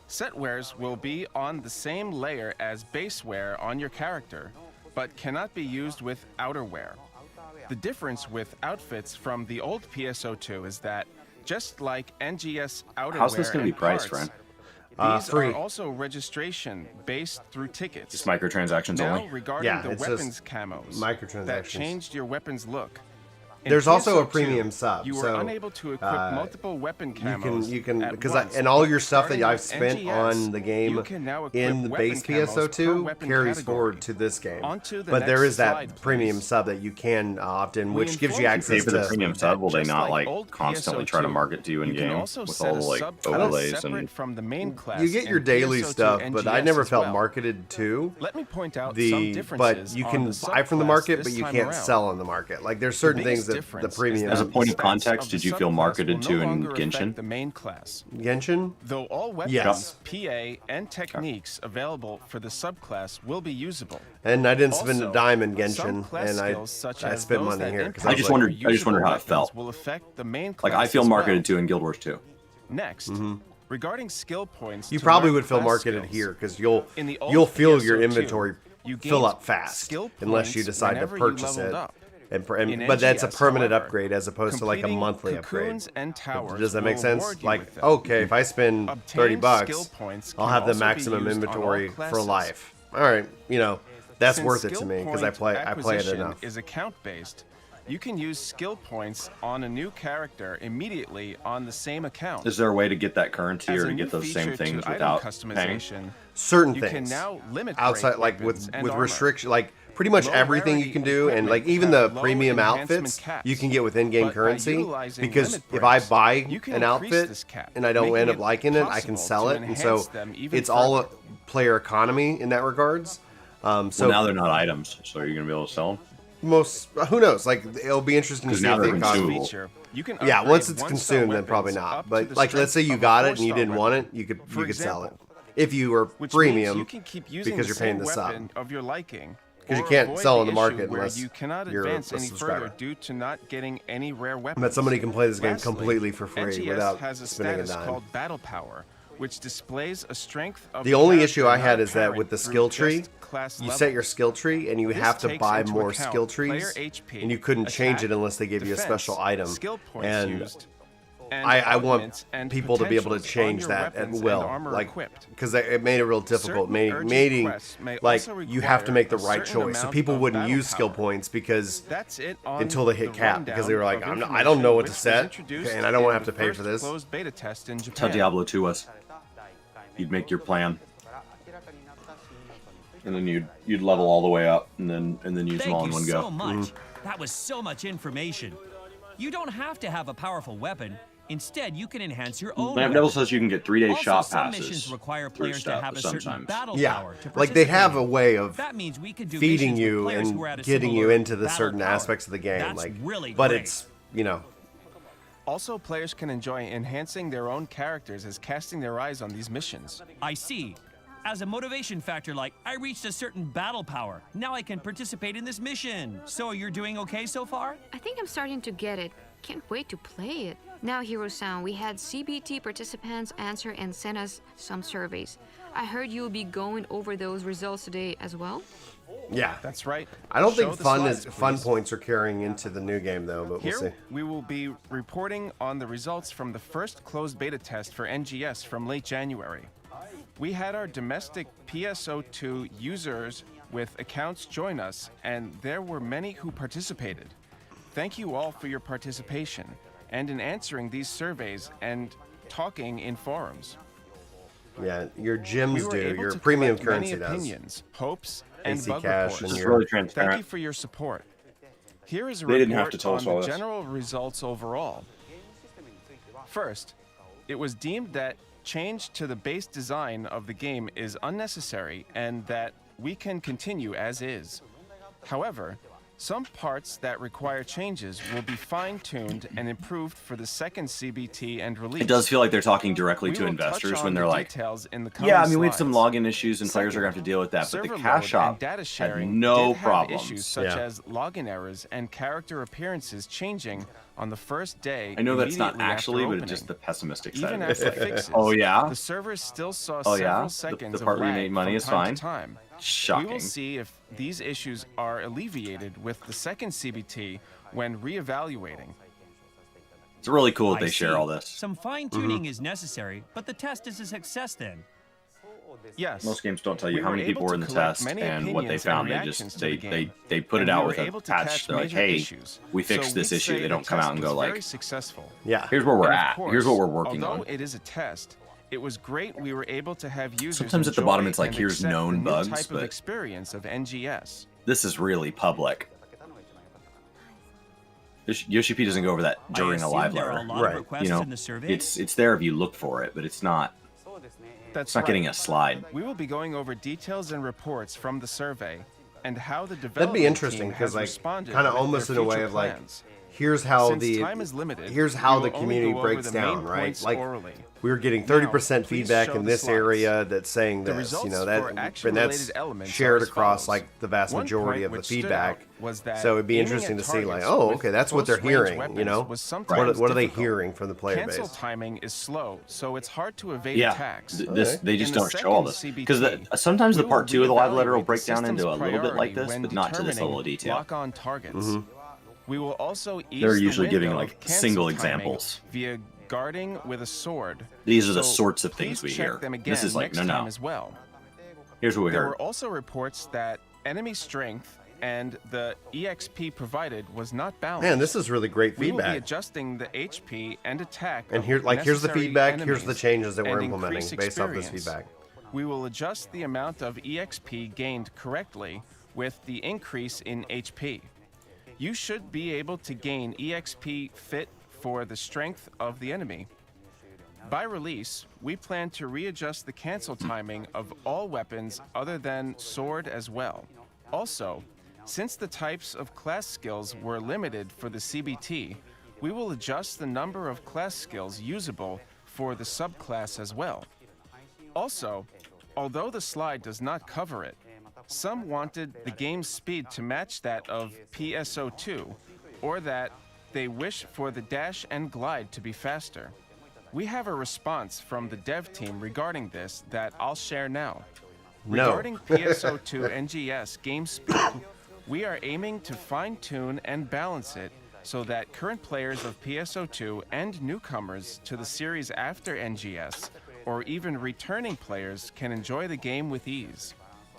Set wares will be on the same layer as base wear on your character, but cannot be used with outerwear. The difference with outfits from the old PSO2 is that, just like NGS outerwear How's this going to be and priced, parts, Ryan? these Free. are also registration based through tickets. Just microtransactions Now, only? regarding Yeah, the it's weapons just camos microtransactions. that changed your weapons look. There's also a PSO2, premium sub. You were so unable to equip multiple weapon camos you can at because once, and all but your stuff that starting I've with spent NGS, on the game you can now equip in the weapon base camos per PSO2 weapon carries category. forward to this game. Onto the But there next is that slide, premium please. sub that you can opt in, which gives you informed access Pay for the to. premium sub. Will they Just not like like old constantly try to PSO2, market to you in you can game also with set all a the like subclass overlays separate and from the main class You get your in daily PSO2 stuff, but I NGS never as felt well. marketed to. Let me point out some But differences you on can the buy from the subclass market, this but you time can't around. sell on the market. Like there's certain things biggest that the difference is premium. that As a point of stats context, of did the you feel subclass marketed will to no in longer affect Genshin? the main class. Genshin? Though all weapons, Yes. PA, and techniques available for the subclass will be usable. And I didn't spend a Also, dime in some Genshin, class and skills such I as spent those money that here impact because I just wondered how it usable felt. weapons will affect the main Like class I feel as well. marketed to in Guild Wars 2. Next, regarding skill points, You to probably learn would feel class marketed skills. here because In the old you'll feel your PSO2, inventory you fill gained up fast skill unless you points decide to whenever you purchase leveled it. up. And, In but that's a NGS, permanent however, upgrade as opposed to like a completing monthly upgrade. cocoons and towers Does that will make sense? reward you Like, with them. okay, if I spend $30 Obtained skill points I'll can have the also be maximum used on all inventory for classes. life. All right, that's Since worth it to skill me because point I play it acquisition enough. is account-based. You can use skill points on a new character immediately on the same account. Is there a way to get that currency As or a to new get those same feature to things item without paying? customization, Certain you things can now limit outside, break like weapons and with armor. restriction, like pretty much Low everything you rarity can do, and like equipment even the have low premium enhancement outfits caps. you can get with in-game But by currency. utilizing Because limit if I breaks, buy you can an increase outfit this cap, and I don't making end up it liking it, I can possible sell to it, and so enhance them even it's all further. player economy in that regards. So Well, now they're not items, so you're gonna be able to sell them. who knows? Like it'll be interesting to 'Cause see now if the they're economy. consumable. Feature, you can Yeah, upgrade once it's one-star consumed, then probably weapons not. up to But the like, let's say strength you of a got it and you four-star didn't want it, weapon. you could For sell it example, if you were which premium means you can keep using because the you're paying same the sub. weapon of your liking. Because you or can't avoid sell in the issue market where unless you cannot you're advance a any subscriber. further due to not getting any rare weapons. But somebody can play this game Lastly, completely for free NGS without has a spending a status dime. called Battle Power, which displays a strength of The only character issue I had not is that with apparent the through skill just tree, class you level. set your skill tree and you This have to takes buy into more account skill player trees, HP, and you couldn't change attack, it unless they gave you a defense, special item. skill points And used, and I want augments and people to be able to potentials on change your that at weapons and will, armor like equipped. because it made it real difficult. Certain urgent Mating, quests may like also you have to make the require a right certain choice. So amount people of wouldn't battle use skill power. points because That's it on until they hit the cap because they were like, rundown of I don't know what to information, set, which was introduced and I don't want to in have to the pay for first this. closed beta test in That's how Japan. Diablo 2 was. You'd make your plan, and then you'd level all the way up, and then use them all Thank in you one so go. much. That was so much information. You don't have to have a powerful weapon. Instead, you can enhance your own Lamp weapon. Devil says you can get 3-day Also, shot some passes. missions require for players to stuff have a certain sometimes. battle Yeah, power to like they have a participate. way of That means we could do feeding missions with you players and who are at a getting you similar into the battle certain power. aspects of the game. That's like, really but great. it's Also, players can enjoy enhancing their own characters as casting their eyes on these missions. I see. As a motivation factor, like, I reached a certain battle power. Now I can participate in this mission. So you're doing okay so far? I think I'm starting to get it. Can't wait to play it. Now, Hiro-san, we had CBT participants answer and send us some surveys. I heard you'll be going over those results today as well? yeah. That's right. I don't Show think the fun slides, fun please. points are carrying into the new game though, but we'll see. Here, we will be reporting on the results from the first closed beta test for NGS from late January. We had our domestic PSO2 users with accounts join us, and there were many who participated. Thank you all for your participation and in answering these surveys and talking in forums. Yeah, your We gyms were do, able your to premium collect many currency does. opinions, hopes, and AC bug cash reports. and It's your- really Thank transparent. you for your support. Here is a They report didn't have to tell us on all the this. general results overall. First, it was deemed that change to the base design of the game is unnecessary and that we can continue as is. However, some parts that require changes will be fine-tuned and improved for the second CBT and release. It does feel like they're talking directly We to will investors touch when on they're the like, details in the coming yeah, I mean, we had some slides. login issues and players are going to have to deal with that, but the Server cash load shop and data had sharing no did have problems. issues such Yeah. as login errors and character appearances changing on the first day. I know that's not immediately after actually, but opening. it's just the pessimistic side Even of after it. fixes, Oh, yeah? the server still saw Oh, yeah? several The seconds part of where you lag made money from is time fine? to time. Shocking. We will see if these issues are alleviated with the second CBT when reevaluating. It's really cool that I they share see. all this. Some fine-tuning is necessary, but the test is a success then. Yes. Most games don't tell you We how were many people able were in to the collect test many and what they opinions and found. They reactions just to the game, they put it and out we with were a able to patch. catch They're like, major hey, issues. we fixed So this we'd issue. say They the don't come test out and was go very like, successful. Yeah. here's where we're And of at. course, Here's what we're working although on. it is a test, it was great we were able to have users Sometimes at the bottom enjoy it's like, and here's accept the known new bugs, type but of experience of NGS. this is really public. Yoshi P doesn't go over that during a live there are letter. a lot of requests You know, in the survey. it's there if you look for it, but it's not. That's It's not getting a slide. We will be going over details and reports from the survey and how the development That'd be interesting team because has like responded kind of with almost their in a way future of like plans. here's how Since time is limited, here's how we the will only community go over breaks the main down, right? points Like orally. we were getting Now, 30% please feedback show in the this slides. area that's saying The this, you results know, for that and action-related that's elements are shared as across follows. like the vast One majority point of the which stood feedback. out was that So it'd be aiming interesting at to see like, targets oh, with okay, that's what they're close-range hearing, weapons you know? was sometimes What are they difficult. hearing from the player Cancel base? timing is slow, so it's hard to evade Yeah, attacks. they just In the don't show all second this because CBT, sometimes the we part will 2 of the live letter will reevaluate break the down into system's a little bit like priority this, when but not to this level of determining detail. lock-on targets. We will also ease They're the usually giving, window like, of cancel single timing examples. via guarding with a sword. These are the So sorts of things please we check hear. them again This is like, next no, time no. as well. Here's what we There heard. were also reports that enemy strength and the EXP provided was not balanced. Man, this is really great We will be feedback. adjusting the HP and attack. And of here's the necessary feedback, here's the enemies changes that we're and implementing increase based off this experience. feedback. We will adjust the amount of EXP gained correctly with the increase in HP. You should be able to gain EXP fit for the strength of the enemy. By release, we plan to readjust the cancel timing of all weapons other than sword as well. Also, since the types of class skills were limited for the CBT, we will adjust the number of class skills usable for the subclass as well. Also, although the slide does not cover it, some wanted the game's speed to match that of PSO2, or that they wish for the dash and glide to be faster. We have a response from the dev team regarding this that I'll share now. No. Regarding PSO2 NGS game speed, we are aiming to fine-tune and balance it so that current players of PSO2 and newcomers to the series after NGS, or even returning players, can enjoy the game with ease.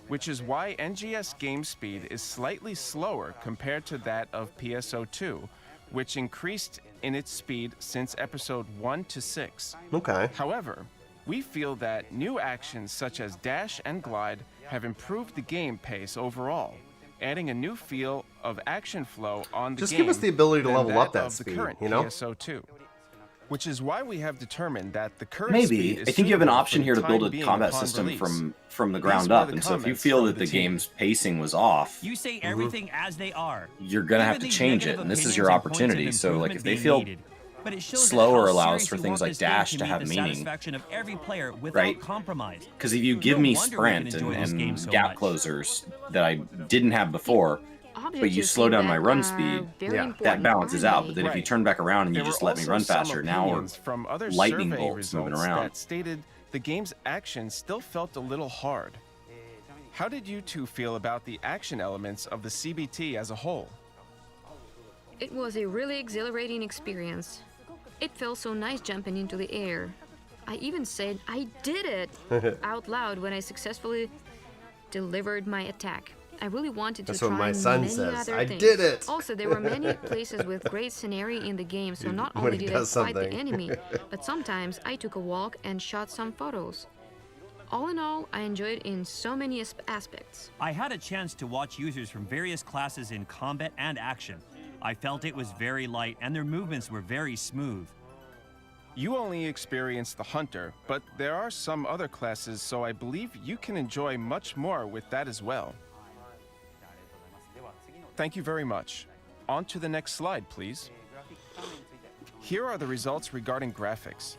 Which is why NGS game speed is slightly slower compared to that of PSO2, which increased in its speed since episode 1 to 6. Okay. However, we feel that new actions such as dash and glide have improved the game pace overall, adding a new feel of action flow on the Just game. give us the ability to than level up that of the speed, current you know? PSO2. Which is why we have determined that the current Maybe. speed is I think you have an suitable option for here the to build time a being combat upon system release. from the These ground were up. the And so if you comments feel from that the the team. game's pacing was off, You say everything as they are. you're going to have Even to these change it. negative And this is opinions your and points of opportunity. So like improvement if they being feel needed. But it shows that slower how allows serious for you things want like this game dash to to meet have the meaning, satisfaction of every player without right? compromise. Because if you give No me wonder we can sprint enjoy this game and so gap much. closers that I didn't have before, but you slow down my run speed, that balances out. But then if you Right. turn back around and you There just were let me also run some faster, now we're opinions from other lightning survey bolts moving results around. that stated the game's action still felt a little hard. How did you two feel about the action elements of the CBT as a whole? It was a really exhilarating experience. It felt so nice jumping into the air. I even said, I did it, out loud when I successfully delivered my attack. I really wanted to That's try what my son many says. other I things. did it. Also, there were many places with great scenery in the game, so not When only he did I does fight the something. enemy, but sometimes I took a walk and shot some photos. All in all, I enjoyed it in so many aspects. I had a chance to watch users from various classes in combat and action. I felt it was very light and their movements were very smooth. You only experienced the Hunter, but there are some other classes, so I believe you can enjoy much more with that as well. Thank you very much. On to the next slide, please. Here are the results regarding graphics.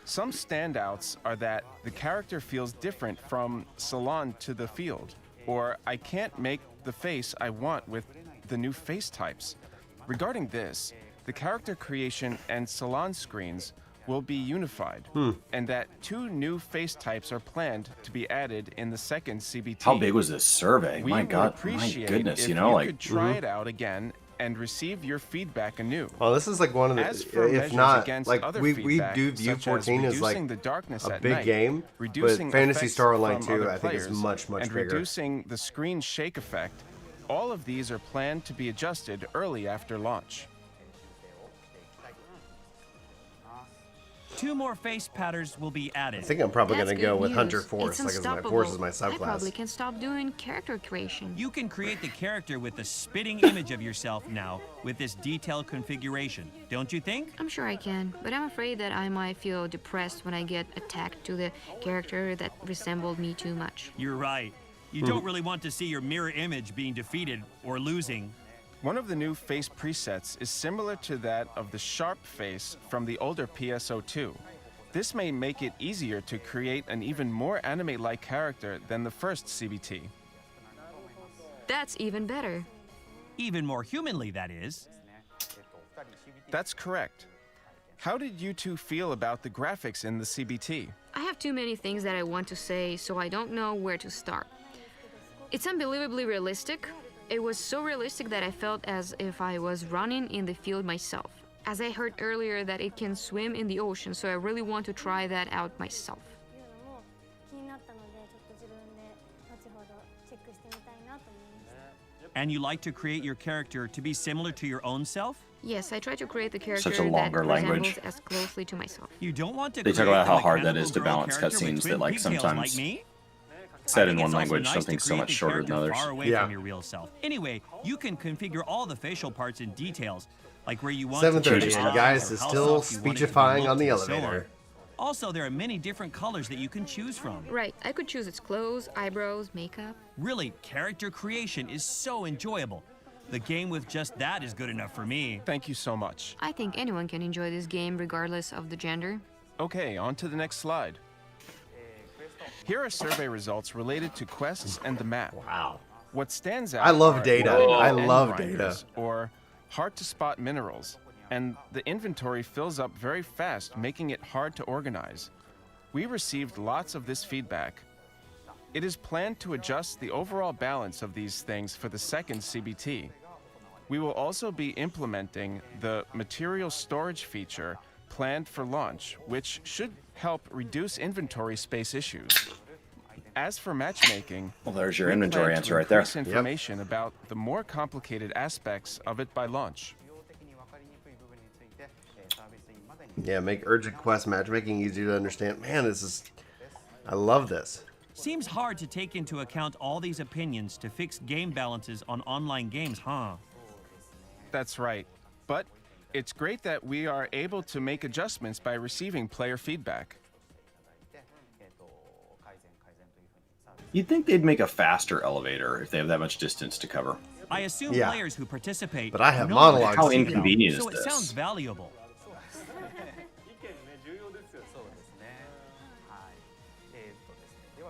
Some standouts are that the character feels different from Salon to the field, or I can't make the face I want with the new face types. Regarding this, the character creation and Salon screens will be unified, and that 2 new face types are planned to be added in the second CBT. how big was this survey? We My would God, my appreciate goodness, if you know, like could try it out again and receive your feedback anew. Oh, this is like one of As the, for if measures not, against like other we feedback, do view such as 14 as like reducing the darkness a at big night, game, but reducing Fantasy effects Star Online from 2 other I think is players, much and bigger. reducing the screen shake effect, all of these are planned to be adjusted early after launch. 2 more face patterns will be added. I think I'm probably That's going to go good with news. Hunter Force, It's like as my unstoppable. Force is my I subclass. probably can stop doing character creation. You can create the character with the spitting image of yourself now with this detailed configuration, don't you think? I'm sure I can, but I'm afraid that I might feel depressed when I get attacked to the character that resembled me too much. You're right. You don't really want to see your mirror image being defeated or losing. One of the new face presets is similar to that of the sharp face from the older PSO2. This may make it easier to create an even more anime-like character than the first CBT. That's even better. Even more humanly, that is. That's correct. How did you two feel about the graphics in the CBT? I have too many things that I want to say, so I don't know where to start. It's unbelievably realistic. It was so realistic that I felt as if I was running in the field myself. As I heard earlier that it can swim in the ocean, so I really want to try that out myself. And you like to create your character to be similar to your own self? Yes, I try to create the character Such a longer that language. resembles as closely to myself. You don't want to They talk create about how the hard that mechanical is to girl balance character with cutscenes twin that, like, pigtails sometimes like me? said I in think one it's also language, nice something to so create much the shorter than character others. far away Yeah. from your real self. Anyway, you can configure all the facial parts and details, like where you want 7:30 to and change guys eyes or is how still soft you want it to be speechifying on the looked and so elevator. on. Also, there are many different colors that you can choose from. Right, I could choose its clothes, eyebrows, makeup. Really, character creation is so enjoyable. The game with just that is good enough for me. Thank you so much. I think anyone can enjoy this game regardless of the gender. Okay, on to the next slide. Here are survey results related to quests and the map. Wow. What stands out I love are data. diamond I and love grinders, data. Or hard-to-spot minerals. And the inventory fills up very fast, making it hard to organize. We received lots of this feedback. It is planned to adjust the overall balance of these things for the second CBT. We will also be implementing the material storage feature planned for launch, which should help reduce inventory space issues. As for matchmaking, Well, there's your we inventory plan to answer right there. increase information about the more complicated aspects of it by launch. Yeah, make urgent quest matchmaking easier to understand. Man, this is... I love this. Seems hard to take into account all these opinions to fix game balances on online games, huh? That's right. But it's great that we are able to make adjustments by receiving player feedback. You'd think they'd make a faster elevator if they have that much distance to cover. I assume Yeah. players who participate But I have know monologues that How to do. inconvenient so is it this? sounds valuable.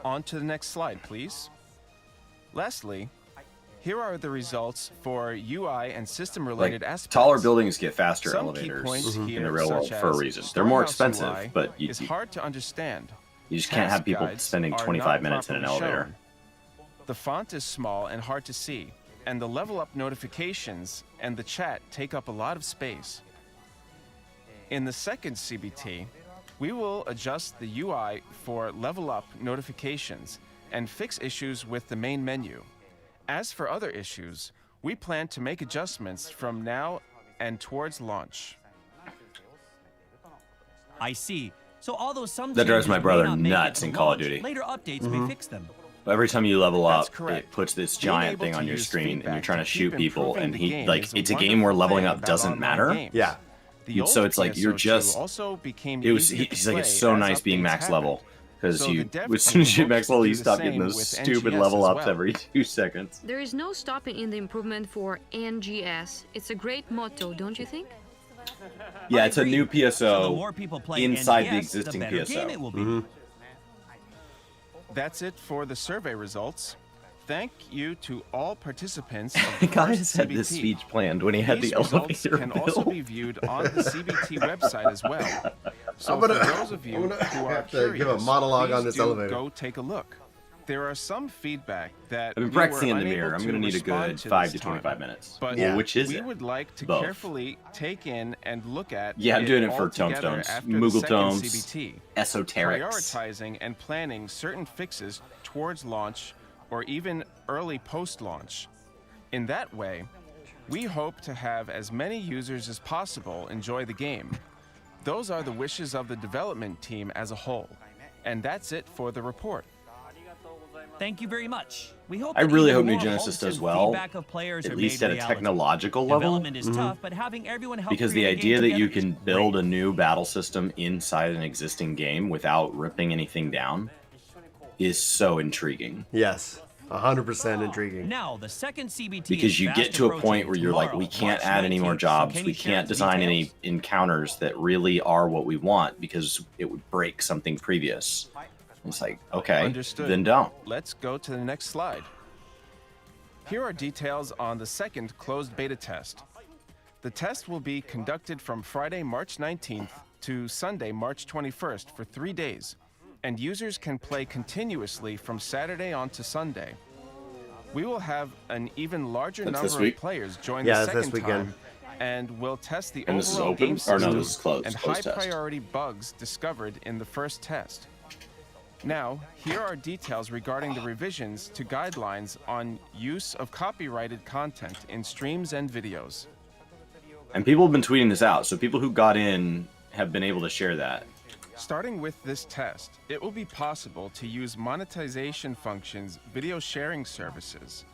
On to the next slide, please. Lastly, here are the results for UI and system-related Like, aspects. taller buildings get faster Some elevators key points in here, the real world such for a as reason. They're more Storehouse expensive, UI but you is hard to understand. just can't have Task people guides spending are 25 not minutes in an properly elevator. shown. The font is small and hard to see, and the level up notifications and the chat take up a lot of space. In the second CBT, we will adjust the UI for level up notifications and fix issues with the main menu. As for other issues, we plan to make adjustments from now and towards launch. I see. So although some That drives changes my may brother not make it nuts to in Call of launch, Duty. Later updates may fix them. Every time you level That's up, correct. it puts this Being giant able thing to on your use screen, and you're feedback trying to to shoot keep people, improving and the he game like is it's a wonderful game where leveling thing up about doesn't online matter. games. Yeah. The So old it's like you're PSO2 just. also became It was. easier to He's like it's play so as nice being updates max happened. level because So the you dev as soon as you team max hopes level, to you do the stop getting same those with stupid NGS level as ups well. every 2 seconds. There is no stopping in the improvement for NGS. It's a great motto, don't you think? Yeah, I it's a agree. new So the PSO more people play inside the NGS, existing the better PSO. game it will be. That's it for the survey results. Thank you to all participants. Of The the guy first had this CBT. speech planned when he had These the results elevator can also bill. be viewed on the CBT website as well. So I'm gonna- for those of you I'm gonna who are have to give a curious, monologue on please this do elevator. go take a look. There are some feedback that I've been we practicing were in the unable mirror. I'm going to need a respond good to 5 this to 25 time. minutes. But Well, which is we it? would like to Both. carefully take in and look at Yeah, I'm doing it for all Tome together Stones, after the Moogle second Tomes, CBT, Esoterics. prioritizing and planning certain fixes towards launch or even early post-launch. In that way, we hope to have as many users as possible enjoy the game. Those are the wishes of the development team as a whole. And that's it for the report. Thank you very much. We hope I that really even hope New more Genesis hopes does and well, feedback of players at are least made at a reality. technological level. Development is tough, but having everyone help Because the create a game idea that you together can is build great. a new battle system inside an existing game without ripping anything down is so intriguing. Yes, 100% intriguing. Now, the second CBT Because is you fast get to a point approaching where you're like, tomorrow, we can't March add any more 19th. So jobs, can we you share can't the design any details? encounters that really are what we want because it would break something previous. It's like, okay, Understood. then don't. Let's go to the next slide. Here are details on the second closed beta test. The test will be conducted from Friday, March 19th to Sunday, March 21st for 3 days, and users can play continuously from Saturday on to Sunday. We will have an even larger That's this number of week? players join Yeah, the that's this second weekend. time, and will test the And this is overall open? game Or system no, this is closed, and closed test. high-priority bugs discovered in the first test. Now, here are details regarding the revisions to guidelines on use of copyrighted content in streams and videos. And people have been tweeting this out, so people who got in have been able to share that. Starting with this test, it will be possible to use monetization functions, video sharing services.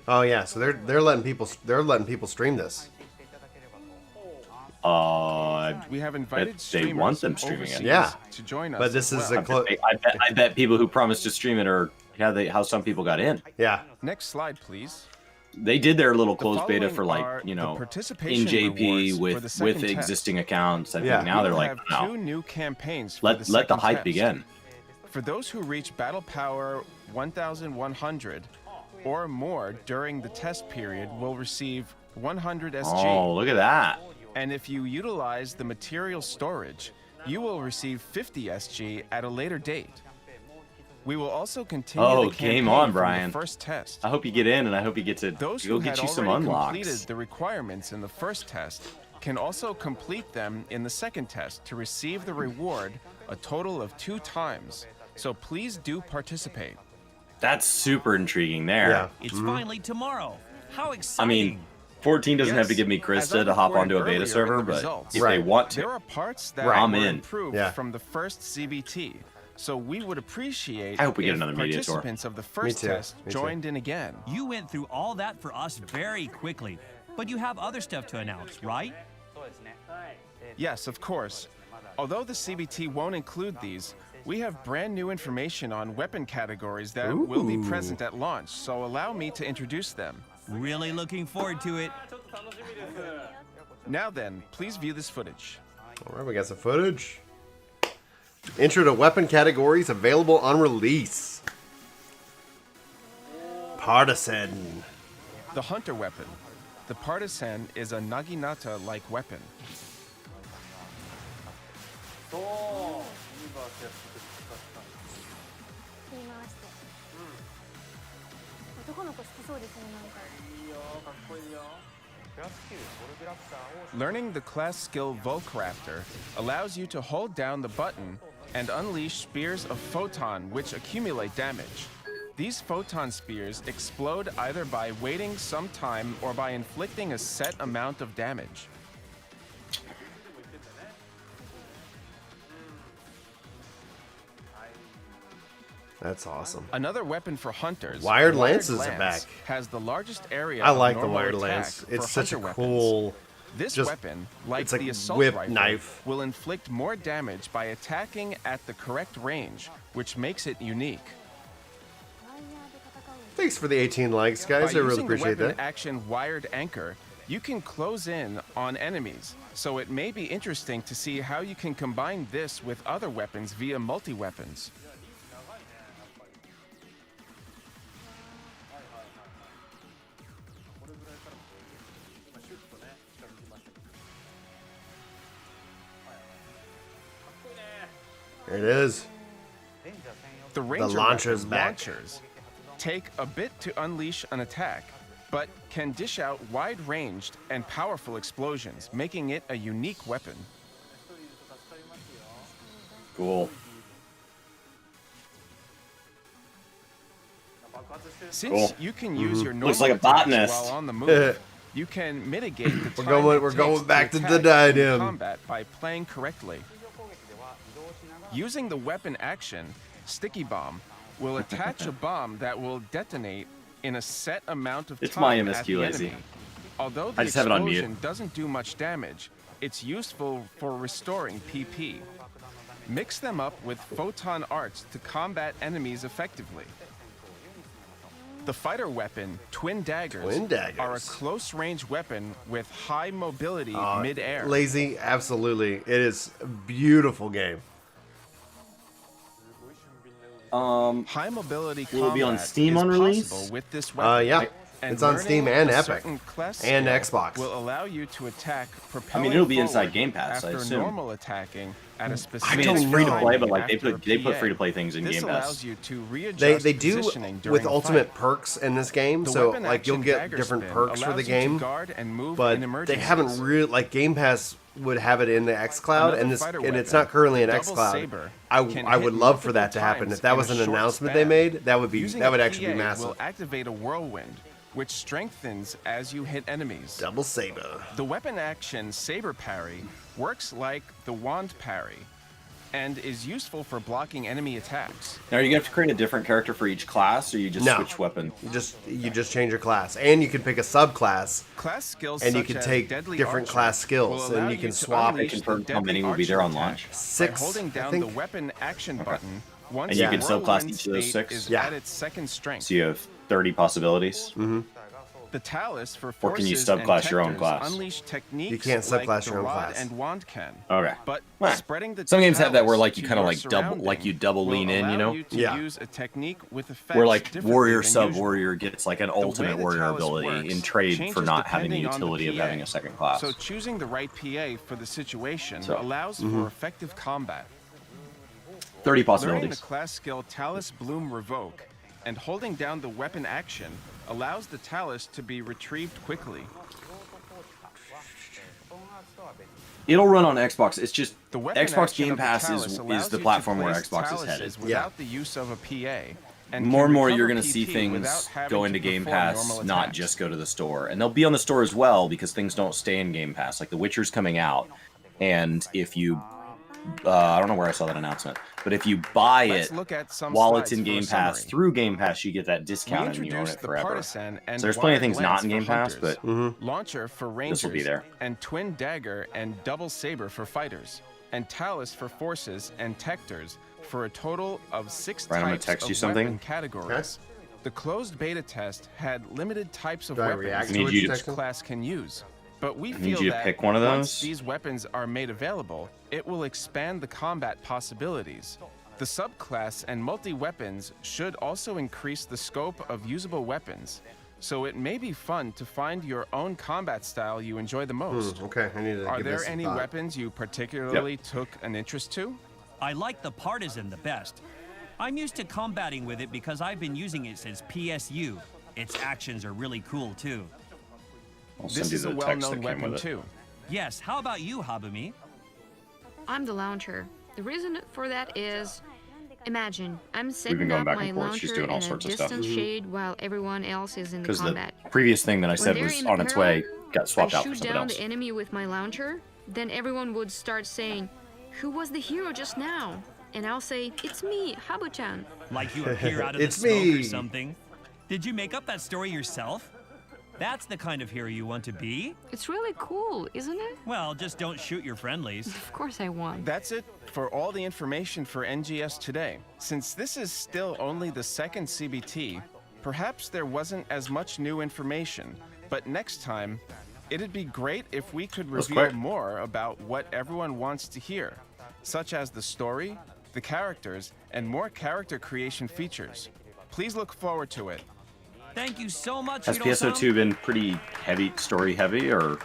Oh yeah, so they're letting people stream this. We have invited They streamers want them streaming it. overseas Yeah. to join us. But this as is well. I bet people who promised to stream it are how some people got in. Yeah. Next slide, please. They did their little The closed beta following for are like, you the know, participation in JP rewards for the with second test. existing accounts. I Yeah. think now We they're will like, have no, 2 new campaigns for let the second hype test. begin. For those who reach Battle Power 1100 or more during the test period will receive 100 SG. Oh, look at that. And if you utilize the material storage, you will receive 50 SG at a later date. We will also continue Oh, the campaign game on, from Brian. the first test. I hope you get in, and I hope you get to Those go who get had you some already unlocks. completed the requirements in the first test can also complete them in the second test to receive the reward a total of 2 times. So please do participate. That's super intriguing there. Yeah. It's finally tomorrow. How I exciting! mean, 14 doesn't have to Yes, give me as I Krista to hop reported onto a earlier beta in server, the but results, if Right. they want to, There are parts that Right. I'm were in. improved Yeah. from the first CBT, so we would appreciate I hope we get if another media tour. participants of the first too. test Me too. joined in again. You went through all that for us very quickly, but you have other stuff to announce, right? Yes, of course. Although the CBT won't include these, we have brand new information on weapon categories that will be present at launch, so allow me to introduce them. Really looking forward to it. Now then, please view this footage. All right, we got some footage. Intro to weapon categories available on release. Partisan. The Hunter weapon. The Partisan is a Naginata-like weapon. 言い回して、男の子好きそうですね、なんか。 Learning the class skill Volcrafter allows you to hold down the button and unleash spears of photon which accumulate damage. These photon spears explode either by waiting some time or by inflicting a set amount of damage. That's awesome. Another weapon for hunters, Wired Wired lances are Lance, back. has the largest area I of like the normal wired attack lance. for It's such a hunter weapons. cool. This just- weapon, like it's like the assault whip rifle, knife. will inflict more damage by attacking at the correct range, which makes it unique. Thanks for the 18 likes, By guys. I really using appreciate the weapon that. action wired anchor, you can close in on enemies, so it may be interesting to see how you can combine this with other weapons via multi-weapons. There it is. The Ranger launcher's weapon, back. launchers take a bit to unleash an attack, but can dish out wide-ranged and powerful explosions, making it a unique weapon. Cool. Since you can use your normal Looks like a attacks botanist. while on the move, you can mitigate the time we're it going takes back to attack the in Diadem. combat by playing correctly. Using the weapon action, Sticky Bomb will attach a bomb that will detonate in a set amount of It's time my at MSQ the lazy. enemy. Although the I just have it on mute. explosion doesn't do much damage, it's useful for restoring PP. Mix them up with photon arts to combat enemies effectively. The fighter weapon, Twin Daggers, are a close-range weapon with high mobility mid-air. Lazy, absolutely. It is a beautiful game. High mobility Will it be on combat Steam is on release? possible with this weapon. Yeah. And It's on Steam learning and a Epic certain class and skill Xbox. will allow you to attack I mean, it'll be inside forward Game Pass, I after assume. normal attacking at a I specific mean, it's free to play, but like after they put PA. free to play things in This Game allows Pass. you to readjust They do positioning during with a ultimate fight. perks in this game, The so weapon like you'll action get dagger different spin perks for allows the you to game, guard and move but in they emergencies. haven't really like Game Pass would have it in the XCloud, Another and fighter it's weapon, not currently in Double XCloud. Saber, I can would hit love for that multiple to happen. times If that in was a an short announcement span. they made, that would Using actually a be PA massive. will activate a whirlwind, which strengthens as you hit enemies. Double Saber. The weapon action Saber Parry works like the Wand Parry and is useful for blocking enemy attacks. Now, are you gonna have to create a different character for each class, or you just No. switch weapon? You just change your class, and you can pick a subclass, Class skills and you such can as take Deadly different Archer class skills, will and allow you can to swap. unleash They confirmed the how many Deadly will be there on Archer launch. attack 6, by holding I down think. the weapon action button. Once And you can the subclass whirlwind each of those state 6? is Yeah. at its second strength. So you have 30 possibilities. The Talus for Or can you forces and subclass your own tectors class? Unleash techniques You can't like subclass the your own rod class. and wand can. Okay. But Well, spreading the some games have that where, talus like, you to kinda, your like, double- like, you double surrounding lean in, will you allow know? to Yeah. use a technique with effects Where like differently warrior than sub usual. warrior gets like an The way ultimate the warrior talus ability works in trade for changes not having the depending on the utility of PA. having a second class. So choosing the right PA for the situation So, allows for effective combat. 30 Learning the possibilities. class skill Talus Bloom Revoke and holding down the weapon action allows the Talus to be retrieved quickly. It'll run on Xbox. It's just The weapon Xbox action Game of the Pass Talus is allows the you to platform where place Xbox is taluses headed. without the use of a PA. And More can and more, recover you're going to see PP without things having go to into Game perform Pass, normal not attacks. just go to the store. And they'll be on the store as well because things don't stay in Game Pass. Like The Witcher's coming out, and if you, I don't know where I saw that announcement, but if you buy Let's it look at some while slides it's in for a Game Pass, summary. through Game Pass, you get that We discount and you own introduced it the forever. Partisan and So there's plenty of Wired things not in Lance Game for Pass, hunters, but Launcher for rangers, will be there. and Twin Dagger and Double Saber for fighters, and Talus for forces and tectors for a total of 6 Right, I'm gonna types text of you something. weapon categories. The closed beta test had limited types of Do I weapons react I to need what you you to- each class can use. But we need feel you to that pick one of once those. these weapons are made available, it will expand the combat possibilities. The subclass and multi-weapons should also increase the scope of usable weapons, so it may be fun to find your own combat style you enjoy the most. Okay, I need to Are give there this some any thought. weapons you particularly took an interest to? I like the Partisan the best. I'm used to combating with it because I've been using it since PSU. Its actions are really cool too. I'll send This you is a the text well-known that came weapon with it. too. Yes, how about you, Habumi? I'm the launcher. The reason for that is, imagine I'm been setting going up back my and forth. She's launcher doing all in a sorts of stuff. distant shade while everyone else is in the Because the combat. previous thing that I said they're was in on its way parallel, got swapped I out for shoot something down else. the enemy with my launcher, then everyone would start saying, "Who was the hero just now?" And I'll say, "It's me, Habu-chan." Like you appear out of It's the smoke me. or something? Did you make up that story yourself? That's the kind of hero you want to be? It's really cool, isn't it? Well, just don't shoot your friendlies. Of course I won. That's it for all the information for NGS today. Since this is still only the second CBT, perhaps there wasn't as much new information, but next time, it'd be great if we could was reveal quick. more about what everyone wants to hear, such as the story, the characters, and more character creation features. Please look forward to it. Thank you so much, Has Hiro-san. PSO2 been pretty heavy, story heavy, or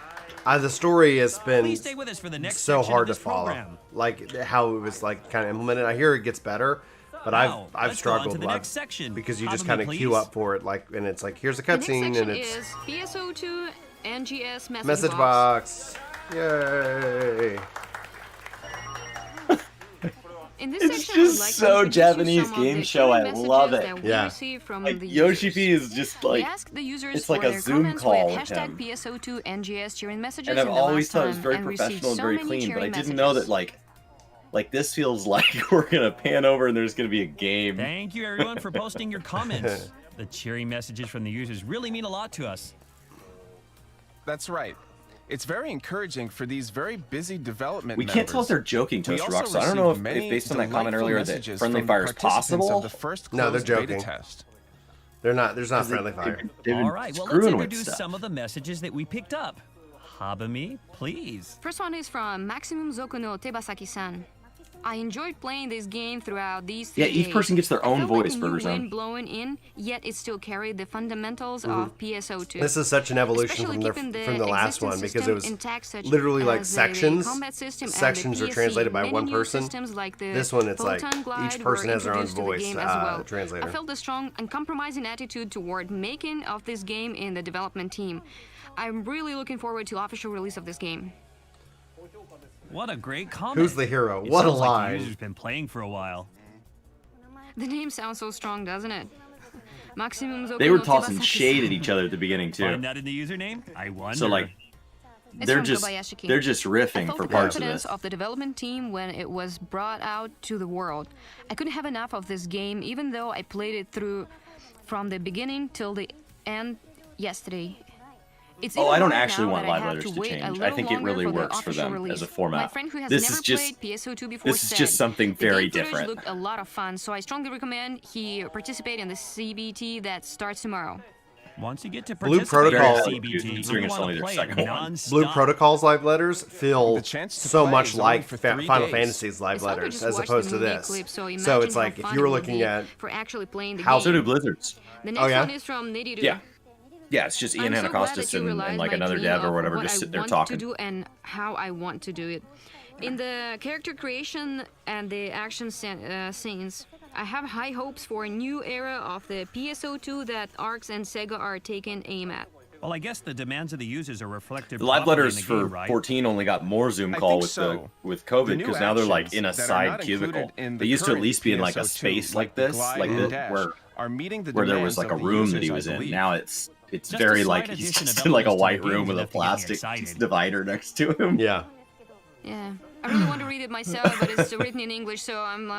The story has been Please stay with us for the next so section hard of to this follow. program. Like how it was like kind of implemented. I hear it gets better, But Now, I've let's go on to struggled the next section. because you just Follow kind me, of queue please. up for it, like, and it's like here's a The next cutscene section and it's is PSO2 NGS message box. Yay! In this It's section, I would just like to so introduce you Japanese some of game the show. current I love messages it. that we Yeah. receive from Like the Yoshi users. P is just We like, ask the users it's like for a their Zoom comments call with with hashtag him. PSO2 NGS during messages and I've in the always last thought it was time very and received professional and so very many clean, but I cheering didn't know that messages. like this feels like we're gonna pan over and there's gonna be a game. Thank you, everyone, for posting your comments. The cheering messages from the users really mean a lot to us. That's right. It's very encouraging for these very busy development We members. can't tell if they're joking, We Toast also Rocks. I don't know received if many based on that comment delightful earlier that messages friendly from fire is participants possible. Of the first No, they're closed beta joking. test. There's not friendly fire. They've been All right, well, let's screwing with introduce stuff. some of the messages that we picked up. Habami, please. First one is from Maximum Zoku no Tebasaki-san. I enjoyed playing this game throughout these 3 Yeah, each days. person gets their I own felt like voice, a new Burger Zone. wind blowing in, yet it still carried the fundamentals of PSO2. This is such an evolution Especially from keeping the last existing one because system it was intact, such literally like as the sections. combat system and the Sections are PSC. translated by Many one new person. systems like the This one, it's like Photon Glide each person were has their own introduced to the voice game as well. translator. I felt a strong, uncompromising attitude toward making of this game in the development team. I'm really looking forward to official release of this game. What a great comment. Who's the hero? It What a sounds like the line. user's been playing for a while. The name sounds so strong, doesn't it? Maximum Zoku They were no tossing Tebasaki-san. shade at each other at the beginning too. Find that in the username? I wonder. So like It's they're from just Kobayashi-kin. they're just I riffing felt for the parts of confidence this. of the development team when it was brought out to the world. I couldn't have enough of this game, even though I played it through from the beginning till the end yesterday. It's Oh, even I don't harder actually now want that I live have letters to wait a change. I little think it longer really for the works for official them release. as a format. My friend who has This never is just played PSO2 before this is said, just something "The very game footage different." looked a lot of fun, so I strongly recommend he participate in the CBT that starts tomorrow." Once you get to Blue participate in Protocol- CBT, Considering you it's want only to their play it second one. non-stop. Blue Protocol's live letters feel The chance to so play much is only like for 3 Final days. Fantasy's live It's fun to letters just as watch opposed the to movie this. clip, so it's imagine like how if fun you it were will looking be at for actually playing the how- game. So do Blizzards. The next yeah? one is from Nediru. Yeah. Yeah, it's just Ian I'm so glad Anacostas that you and realized like my another dream dev or of whatever what just I sit there want talking. to do and how I want to do it. In the character creation and the action scenes, I have high hopes for a new era of the PSO2 that ARCs and Sega are taking aim at. Well, I guess the demands of the users are reflected. The live properly letters in the for game, right? 14 only got more Zoom I call think with so. with The COVID new because now they're like actions in a that are side not cubicle. included in They the used to at current least be in like a PSO2, space like like the this, glide like and the, dash, where are meeting the there was demands like a of the room that he users, I was in. believe. Now it's Just very a like slight he's addition just of in like a elements to the white game room with a enough to get me plastic excited. divider next to him. Yeah. Yeah, I really want to read it myself, but it's written in English, so I'm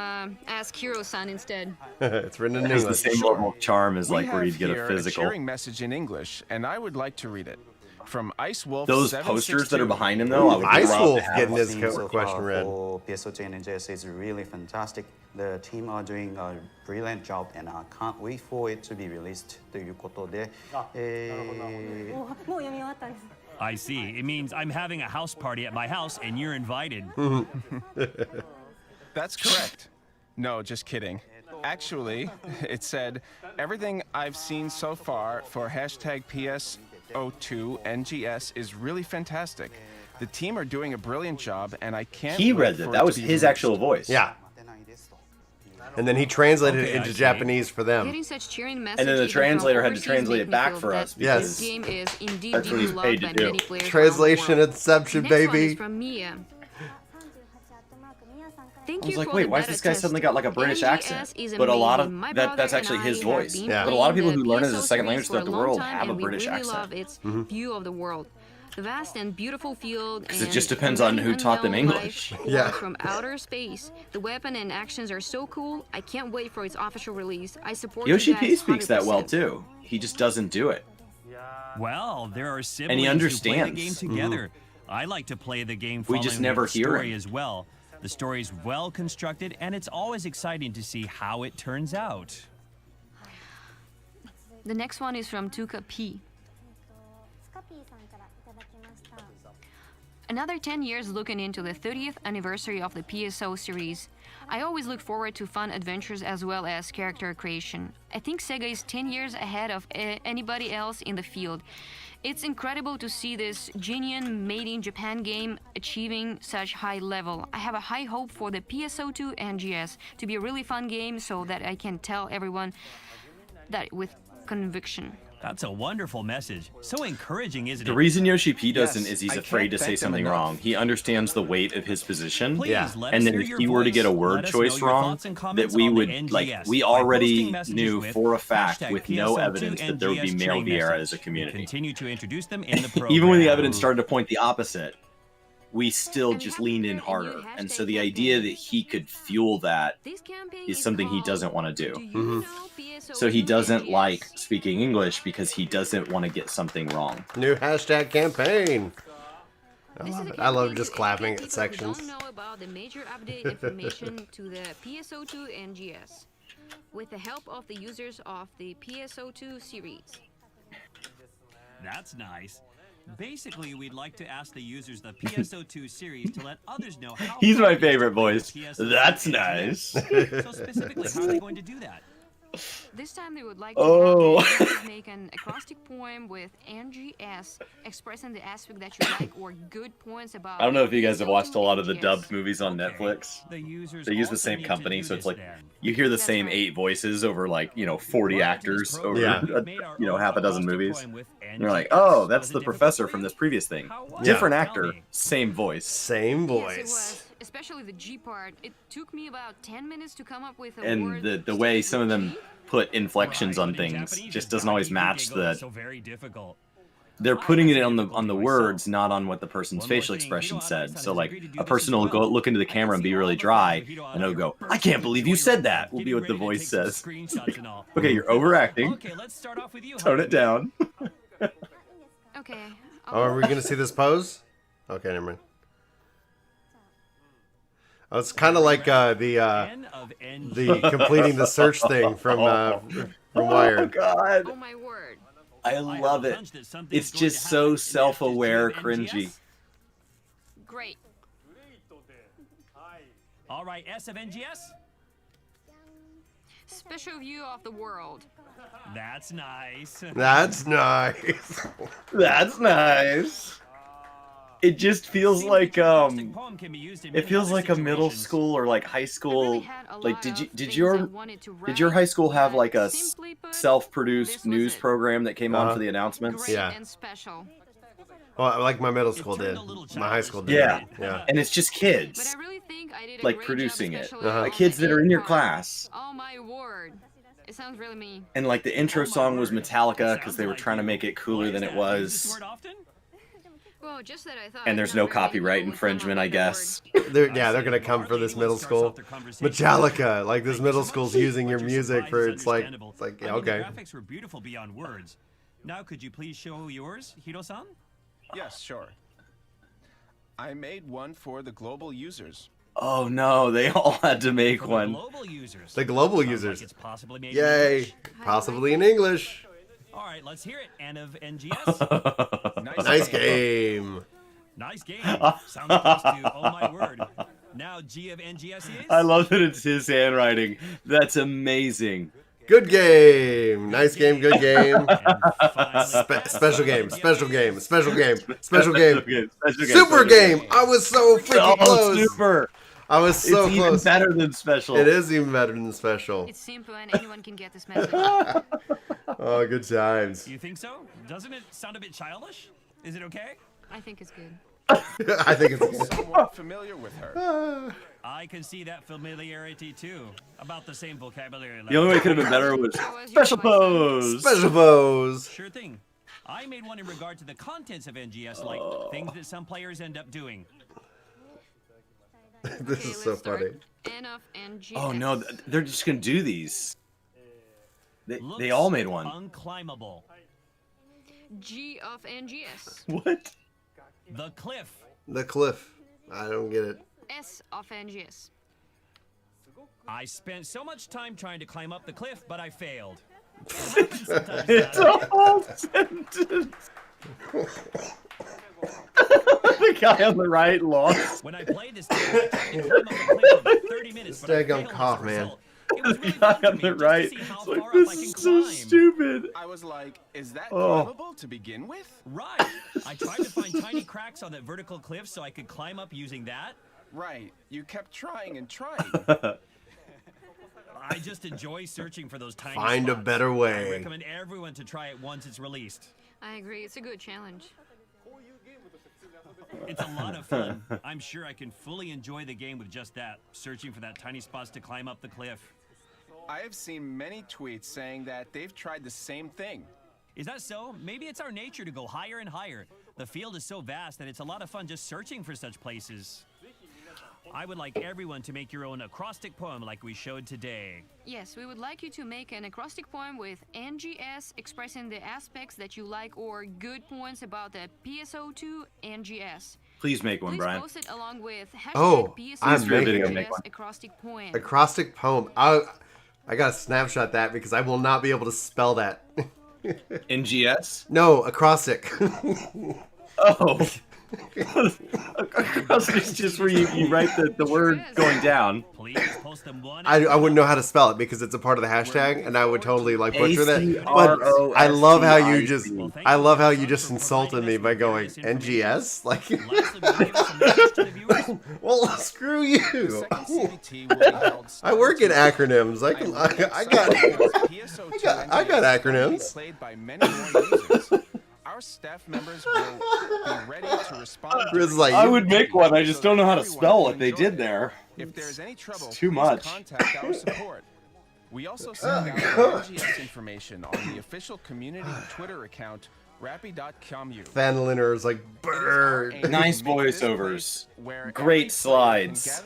ask Hiro-san instead. It's written in It has the English. same level of charm as We like where have you'd get here a physical. cheering message in English, and I would like to read it. From Ice Wolf Those 762. posters that are behind him though, I would Ice love Wolf to have. getting his Seen so question far read. for PSO2 and NGS is really fantastic. The team are doing a brilliant job, and I can't wait for it to be released. ということで、もう読み終わったんです。 I see. It means I'm having a house party at my house and you're invited. That's correct. No, just kidding. Actually, it said, everything I've seen so far for hashtag PSO2 NGS is really fantastic. The team are doing a brilliant job, and I can't He wait read for that. it That to was be his released. actual voice. Yeah. And then he translated Okay, it I into see. Japanese for them. Getting such cheering then messages the even from translator had to overseas translate make it me back feel for that us Yes. This game is indeed That's what deeply he's loved paid to by do. many players Translation around the world. Inception, Next one is baby. from Mia. Thank I was you like, for wait, the why does beta this guy test. suddenly got like a British NGS accent? is But a lot amazing. of My that's brother actually and his I have voice. been Yeah. But a lot of people playing who the learn it as a PSO second language series throughout the for a long world time, have a and we British really accent. love its view of the world. The vast and beautiful field. 'Cause it and just depends on who taught them unknown English. life Yeah. From outer space. The weapon and actions are so cool. I can't wait for its official release. I support Yoshi you guys P speaks that well 100%. too. He just doesn't do it. Well, there are siblings And he who understands. play the game together. I like to play the game We following just never the hear story him. as well. The story's well constructed, and it's always exciting to see how it turns out. The next one is from Tuka P. スカピーさんからいただきました。Another 10 years looking into the 30th anniversary of the PSO series. I always look forward to fun adventures as well as character creation. I think Sega is 10 years ahead of anybody else in the field. It's incredible to see this genuine made-in-Japan game achieving such high level. I have a high hope for the PSO2 NGS to be a really fun game so that I can tell everyone that with conviction. That's a wonderful message. So encouraging, isn't it? The reason Yoshi P doesn't Yes, is he's I afraid can't to say thank him something enough. wrong. He understands the weight of his position. Please Yeah. let And us then hear if your he were to voice. get a Let word us choice know your wrong, thoughts and that comments we on the would, NGS like, we by already posting messages knew with for a fact hashtag with no PSO2 evidence that there would be NGS male train Vieira message. as a community. We continue to introduce them in the program. Even when the evidence started to point the opposite, we still just leaned in harder. And so the idea that he could fuel that This campaign is something he called doesn't want to do. you know PSO2 So he doesn't NGS? like speaking English because he doesn't want to get something wrong. New hashtag campaign. I This is love a it. I love campaign just to clapping educate at people who sections. don't know about the major update information to the PSO2 NGS, with the help of the users of the PSO2 series. That's nice. Basically, we'd like to ask the users of the PSO2 series to let others know how He's far my they favorite can play voice. PSO2 That's NGS. nice. So specifically, how are they going to do that? This time they would like to Oh. have the users make an acrostic poem with NGS expressing the aspect that you like or good points about. I don't know if you guys have watched a lot of the NGS. dubbed movies on Okay, Netflix. the users They use the also same need to company, do so it's this like then. you hear the That's same right. 8 voices over like, 40 Prior to this actors over, program, Yeah. we made our own half a dozen acrostic movies. poem with And you're like, NGS. oh, that's Was it the difficult professor for from you? this previous thing. How was Different it? Tell actor, me. same voice. Same Yes, it voice. was. Especially the G part. It took me about 10 minutes to come up with a And word the way starting some of with them G. put inflections Right, on but in things Japanese, just it's doesn't always Dai match Gigego, the. so very difficult. They're I putting have it some on the difficulty words, myself. not on what the person's One more facial thing, expression Hiro said. Adai-san So has like agreed to do a this person as will go well. look into the I can camera and see be all really of our dry, friends with Hiro and he'll Adai go, are "I can't believe you perfectly said joyous that." and Will be getting what the ready to voice take some says. screenshots and all. Okay, you're overacting. Okay, let's start off with you. Tone it down. Okay. Oh, are we gonna see this pose? Okay, never mind. Oh, it's kind of like the N of NG. completing the search thing from Oh Wired. god, Oh my word. I have love a it. hunch that something's It's going just to so happen in this self-aware, history of cringy. NGS. Great. All right, S of NGS. Special view of the world. That's nice. That's nice. That's nice. It just feels Seems like your acrostic poem can be used in it many feels other like a middle situations. school or like high I really school. had a Like lot did of you did things I your wanted to did your write, high school have but like a simply put, self-produced this was news it. program that came on Uh-huh. for the announcements? Great Yeah. and special. Well, like my middle It school turned did. a little My high school did. Yeah. Yeah. And it's just But kids I really think I did a like great producing job, it. especially Uh-huh. on Like kids the that are end in your part. class. Oh my word. It sounds really me. And like the intro Oh my song was word. Metallica It because sounds they were like trying to you. make it cooler Why than is it that? Do you use this was. word often? Well, just that I thought. And there's no copyright infringement, I guess. They're gonna come for this middle school. Metallica, like this middle school's using your music for it's like yeah, The okay. graphics were beautiful beyond words. Now, could you please show yours, Hiro-san? Yes, sure. I made one for the global users. Oh no, they all had to make For the one. global users. The global Sounds users. Like it's possibly made in Yay! English. Possibly in English. All right, let's hear it. N of NGS. Nice game. Nice game. Sounds close to oh my word. Now G of NGS is. I love that it's his handwriting. That's amazing. Good game. Nice game. Good game. And finally, Special game. Special game. Special game. Special game. Special Super game. I was so freaking Oh, close. super. I was so It's even close. better than special. It is even better than special. It's simple and anyone can get this message. Oh, good times. You think so? Doesn't it sound a bit childish? Is it okay? I think it's good. I think it's. Somewhat familiar with her. I can see that familiarity too. About the same vocabulary level. The only way it could have been better was special pose. Special pose. Sure thing. I made one in regard to the contents of NGS, like things that some players end up doing. This Okay, is so let's start. funny. N of NGS. Oh no, they're just gonna do these. They Looks all made one. Unclimbable. G of NGS. What? The cliff. The cliff. I don't get it. S of NGS. I spent so much time trying to climb up the cliff, but I failed. It happens sometimes, It's doesn't a it? whole sentence. The guy on the right lost. When I played this game, I tried to climb up a cliff for about 30 minutes, but I Daggum failed as a cough, man. result. It was really The guy fun to on me the just right. to see how It's like, far up this I can is so climb. stupid. I was like, is that Oh. climbable to begin with? Right. I tried to find tiny cracks on that vertical cliff so I could climb up using that. Right. You kept trying and trying. I just enjoy searching for those tiny Find a spots. better I way. recommend everyone to try it once it's released. I agree. It's a good challenge. It's a lot of fun. I'm sure I can fully enjoy the game with just that, searching for that tiny spots to climb up the cliff. I have seen many tweets saying that they've tried the same thing. Is that so? Maybe it's our nature to go higher and higher. The field is so vast that it's a lot of fun just searching for such places. I would like everyone to make your own acrostic poem like we showed today. Yes, we would like you to make an acrostic poem with NGS expressing the aspects that you like or good points about the PSO2 NGS. Please make one, Please Brian. post it along with hashtag Oh, I'm PSO2 making it. NGS acrostic poem. Acrostic poem. I gotta snapshot that because I will not be able to spell that. NGS? No, acrostic. Oh. Acrostic's just where you write the word going down. Please post them one. I wouldn't know how to spell it because it's a part of the hashtag, and I would totally like butcher that. But ACROSTIC. I love how you just insulted me by going NGS. Like, Lastly, we'll give some messages to the viewers. well, screw you. Second CBT will be held I work in acronyms. I got acronyms. acronyms. Played by many more users. Our staff members will be ready to respond. Chris is like, I would make one. I just don't know how to spell what they did there. If there's any trouble, It's too please much. contact our support. We also send out NGS information on the official community Twitter account, rappy.comu. Fanliner is like bird. Nice voiceovers. Great slides.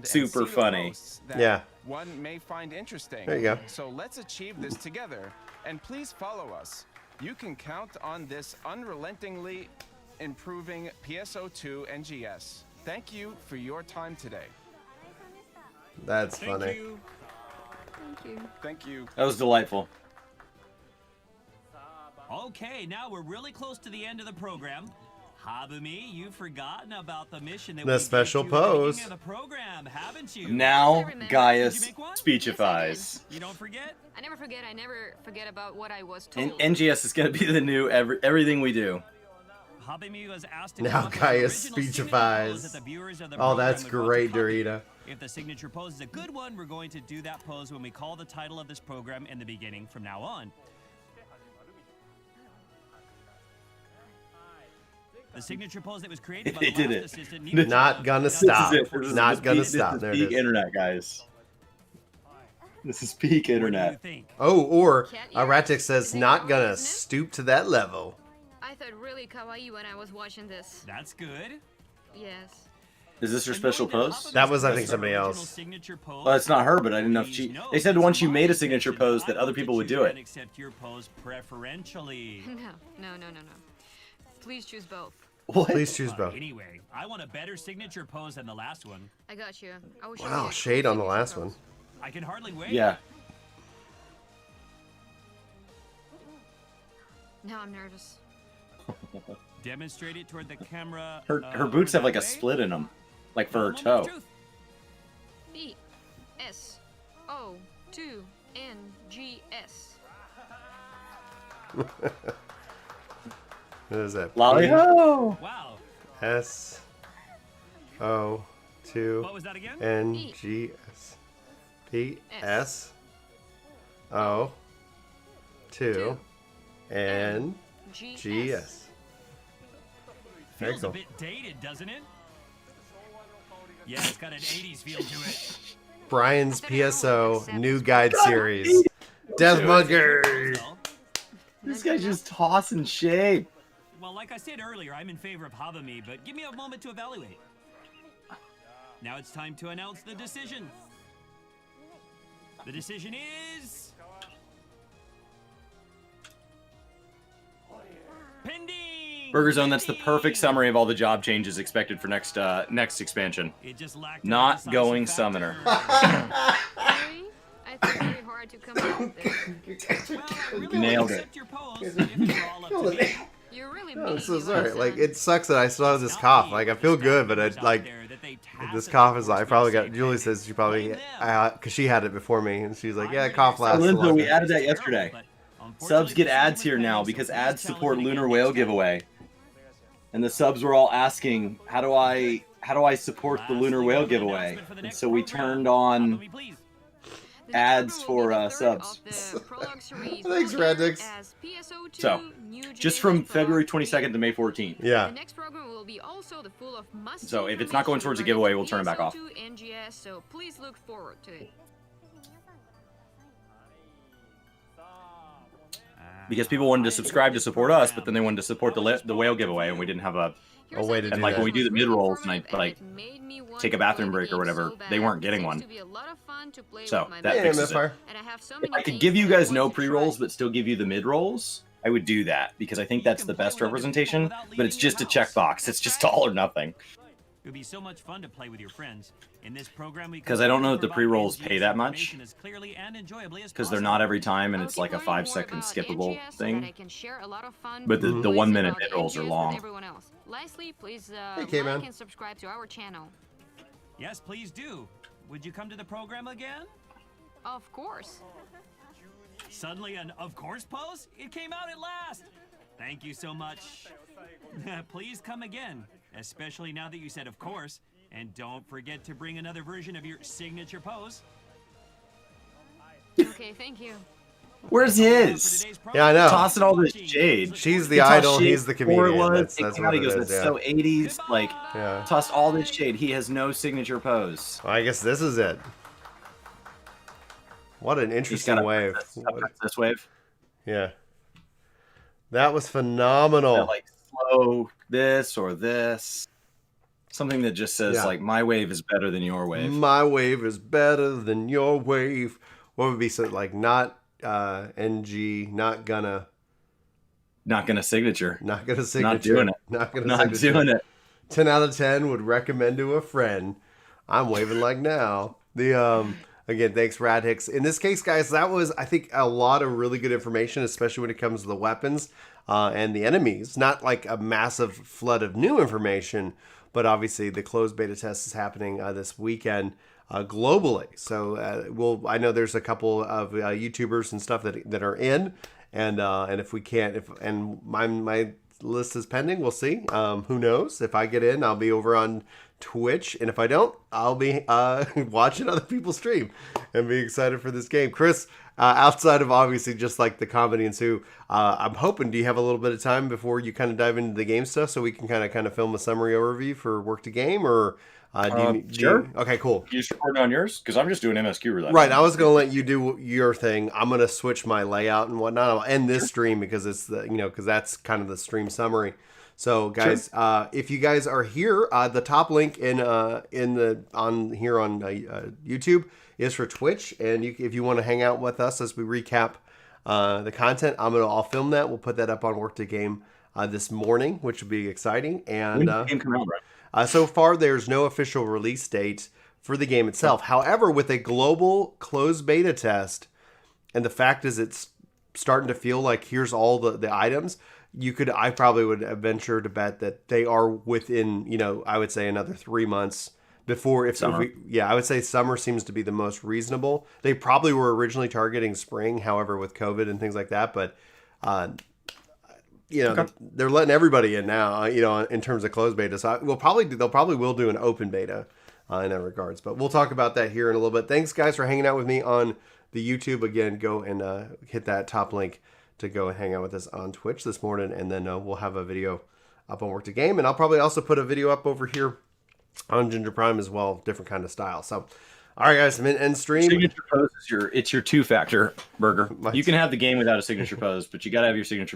Super funny. Yeah. One may find interesting. There you go. So let's achieve this together. And please follow us. You can count on this unrelentingly improving PSO2 NGS. Thank you for your time today. That's Thank funny. you. Thank you. Thank you. That was delightful. Okay, now we're really close to the end of the program. Habumi, you've forgotten about the mission that The we special gave you at the beginning pose. of the program, haven't you? Now Did you Gaius make one? speechifies. You don't forget? I never forget about what I was told. And NGS is going to be the new everything we do. Habumi was asked to Now come up with Gaius an original signature speechifies. pose that the viewers of the Oh, program that's would want great, to copy. Dorita. If the signature pose is a good one, we're going to do that pose when we call the title of this program in the beginning from now on. The signature pose that was created by They the did last it. assistant needed Not to- gonna This is stop. This is it. Not gonna This is stop. There it peak is. internet, guys. This is peak What do you internet. think? Oh, or Cat ear? Aratic says, They not are, gonna isn't it? stoop to that level. I thought really kawaii when I was watching this. That's good. Yes. Is this her And special knowing pose? Habumi's That was, I think, original somebody else. signature pose, Well, it's not her, but I didn't know if she. please note They said it's once you my made a signature intention. pose that I other hope people would you do can it. accept your pose preferentially. No. Please choose both. What? Please choose both. Anyway, I want a better signature pose than the last one. I got you. I will show you Wow, a shade on the signature last pose. one. I can hardly wait. Yeah. Now I'm nervous. Demonstrate it toward the camera. Her boots have like a that way. split in them, like for her Moment of toe. truth. PSO2 NGS. What is that? Lolly ho! Wow. S O 2 What was that again? N G S P S O 2 N G S. Very Feels a cool. bit dated, doesn't it? Yeah, it's got an 80s feel to it. Brian's PSO new guide series. Death Monkey. Well, This guy's just tossing shape. well, like I said earlier, I'm in favor of Habumi, but give me a moment to evaluate. Now it's time to announce the decision. The decision is... pending! Burger Zone, that's the perfect summary of all the job changes expected for next expansion. It just lacked Not decisive going factor. summoner. Really? I think very hard to come up with this. Well, I really Nailed want to it. accept your pose if it's all up to me. You really No, this is alright. Like, it sucks that I still have this cough. Like, I feel good, but I like this cough is. I probably got. Julie says she probably because she had it before me, and she's like, "Yeah, cough lasts." Linda, we added that yesterday. Subs get ads here now because ads support Lunar Whale giveaway, and the subs were all asking, "How do I support the Lunar Whale giveaway?" And so we turned on ads for subs. Thanks, Radix. So, just from February 22nd to May 14th. Yeah. So if it's not going towards a giveaway, we'll turn it back off. PSO2 NGS, so please look forward to it. Because people wanted to subscribe to support us, but then they wanted to support the whale giveaway, and we didn't have a way to do and like that. when we do the mid rolls and I like take a bathroom break or whatever, they weren't getting one. So that fixes it. If I could give you guys no pre rolls but still give you the mid rolls, I would do that because I think that's the best representation. But it's just a checkbox. It's just all or nothing. It would be so much fun to play with your friends. In this program, Because I don't know that the pre-rolls pay that much. Because they're not every time, and it's like a 5-second skippable thing. But the 1 minute mid-rolls are long. Lastly, please K-Man. like and subscribe to our channel. Yes, please do. Would you come to the program again? Of course. Suddenly an of course pose? It came out at last. Thank you so much. Please come again, especially now that you said of course. And don't forget to bring another version of your signature pose. Okay, thank you. Where's his? Yeah, I know. Tossing all this shade. She's the idol, he's the comedian. That's what it is, That's yeah. so 80s. Like, Yeah. tossed all this shade. He has no signature pose. Well, I guess this is it. What an interesting wave. This wave. Yeah. That was phenomenal. That, like, slow this or this. Something that just says, like, my wave is better than your wave. My wave is better than your wave. What would be so, like, not NG, not gonna signature. Not gonna signature. Not doing it. Not gonna Not signature. doing it. 10 out of 10 would recommend to a friend. I'm waving like now. Again, thanks, Radhix. In this case, guys, that was, I think, a lot of really good information, especially when it comes to the weapons and the enemies. Not like a massive flood of new information, but obviously the closed beta test is happening this weekend globally. So I know there's a couple of YouTubers and stuff that are in, and if we can't, and my list is pending, we'll see. Who knows? If I get in, I'll be over on Twitch, and if I don't, I'll be watching other people stream and be excited for this game. Chris, outside of obviously just like the comedy and Sue, I'm hoping, do you have a little bit of time before you kind of dive into the game stuff so we can kind of film a summary overview for Work to Game, or sure. Okay, cool. You just recording on yours? Because I'm just doing MSQ roulette. Right, I was going to let you do your thing. I'm going to switch my layout and whatnot. I'll end this stream because it's because that's kind of the stream summary. So, guys, if you guys are here, the top link on YouTube is for Twitch, and if you want to hang out with us as we recap the content, I'll film that. We'll put that up on Work to Game this morning, which will be exciting. And when did the game come out, right? So far, there's no official release date for the game itself. However, with a global closed beta test, and the fact is it's starting to feel like here's all the items, I probably would venture to bet that they are within, I would say another 3 months before. I would say summer seems to be the most reasonable. They probably were originally targeting spring, however, with COVID and things like that, but they're letting everybody in now, in terms of closed beta. So they'll probably will do an open beta in that regards, but we'll talk about that here in a little bit. Thanks guys for hanging out with me on the YouTube. Again, go and hit that top link to go and hang out with us on Twitch this morning, and then we'll have a video up on Work to Game, and I'll probably also put a video up over here on Ginger Prime as well, different kind of style. So, all right, guys, I'm in end stream. Signature pose is your 2-factor burger. You can have the game without a signature pose, but you got to have your signature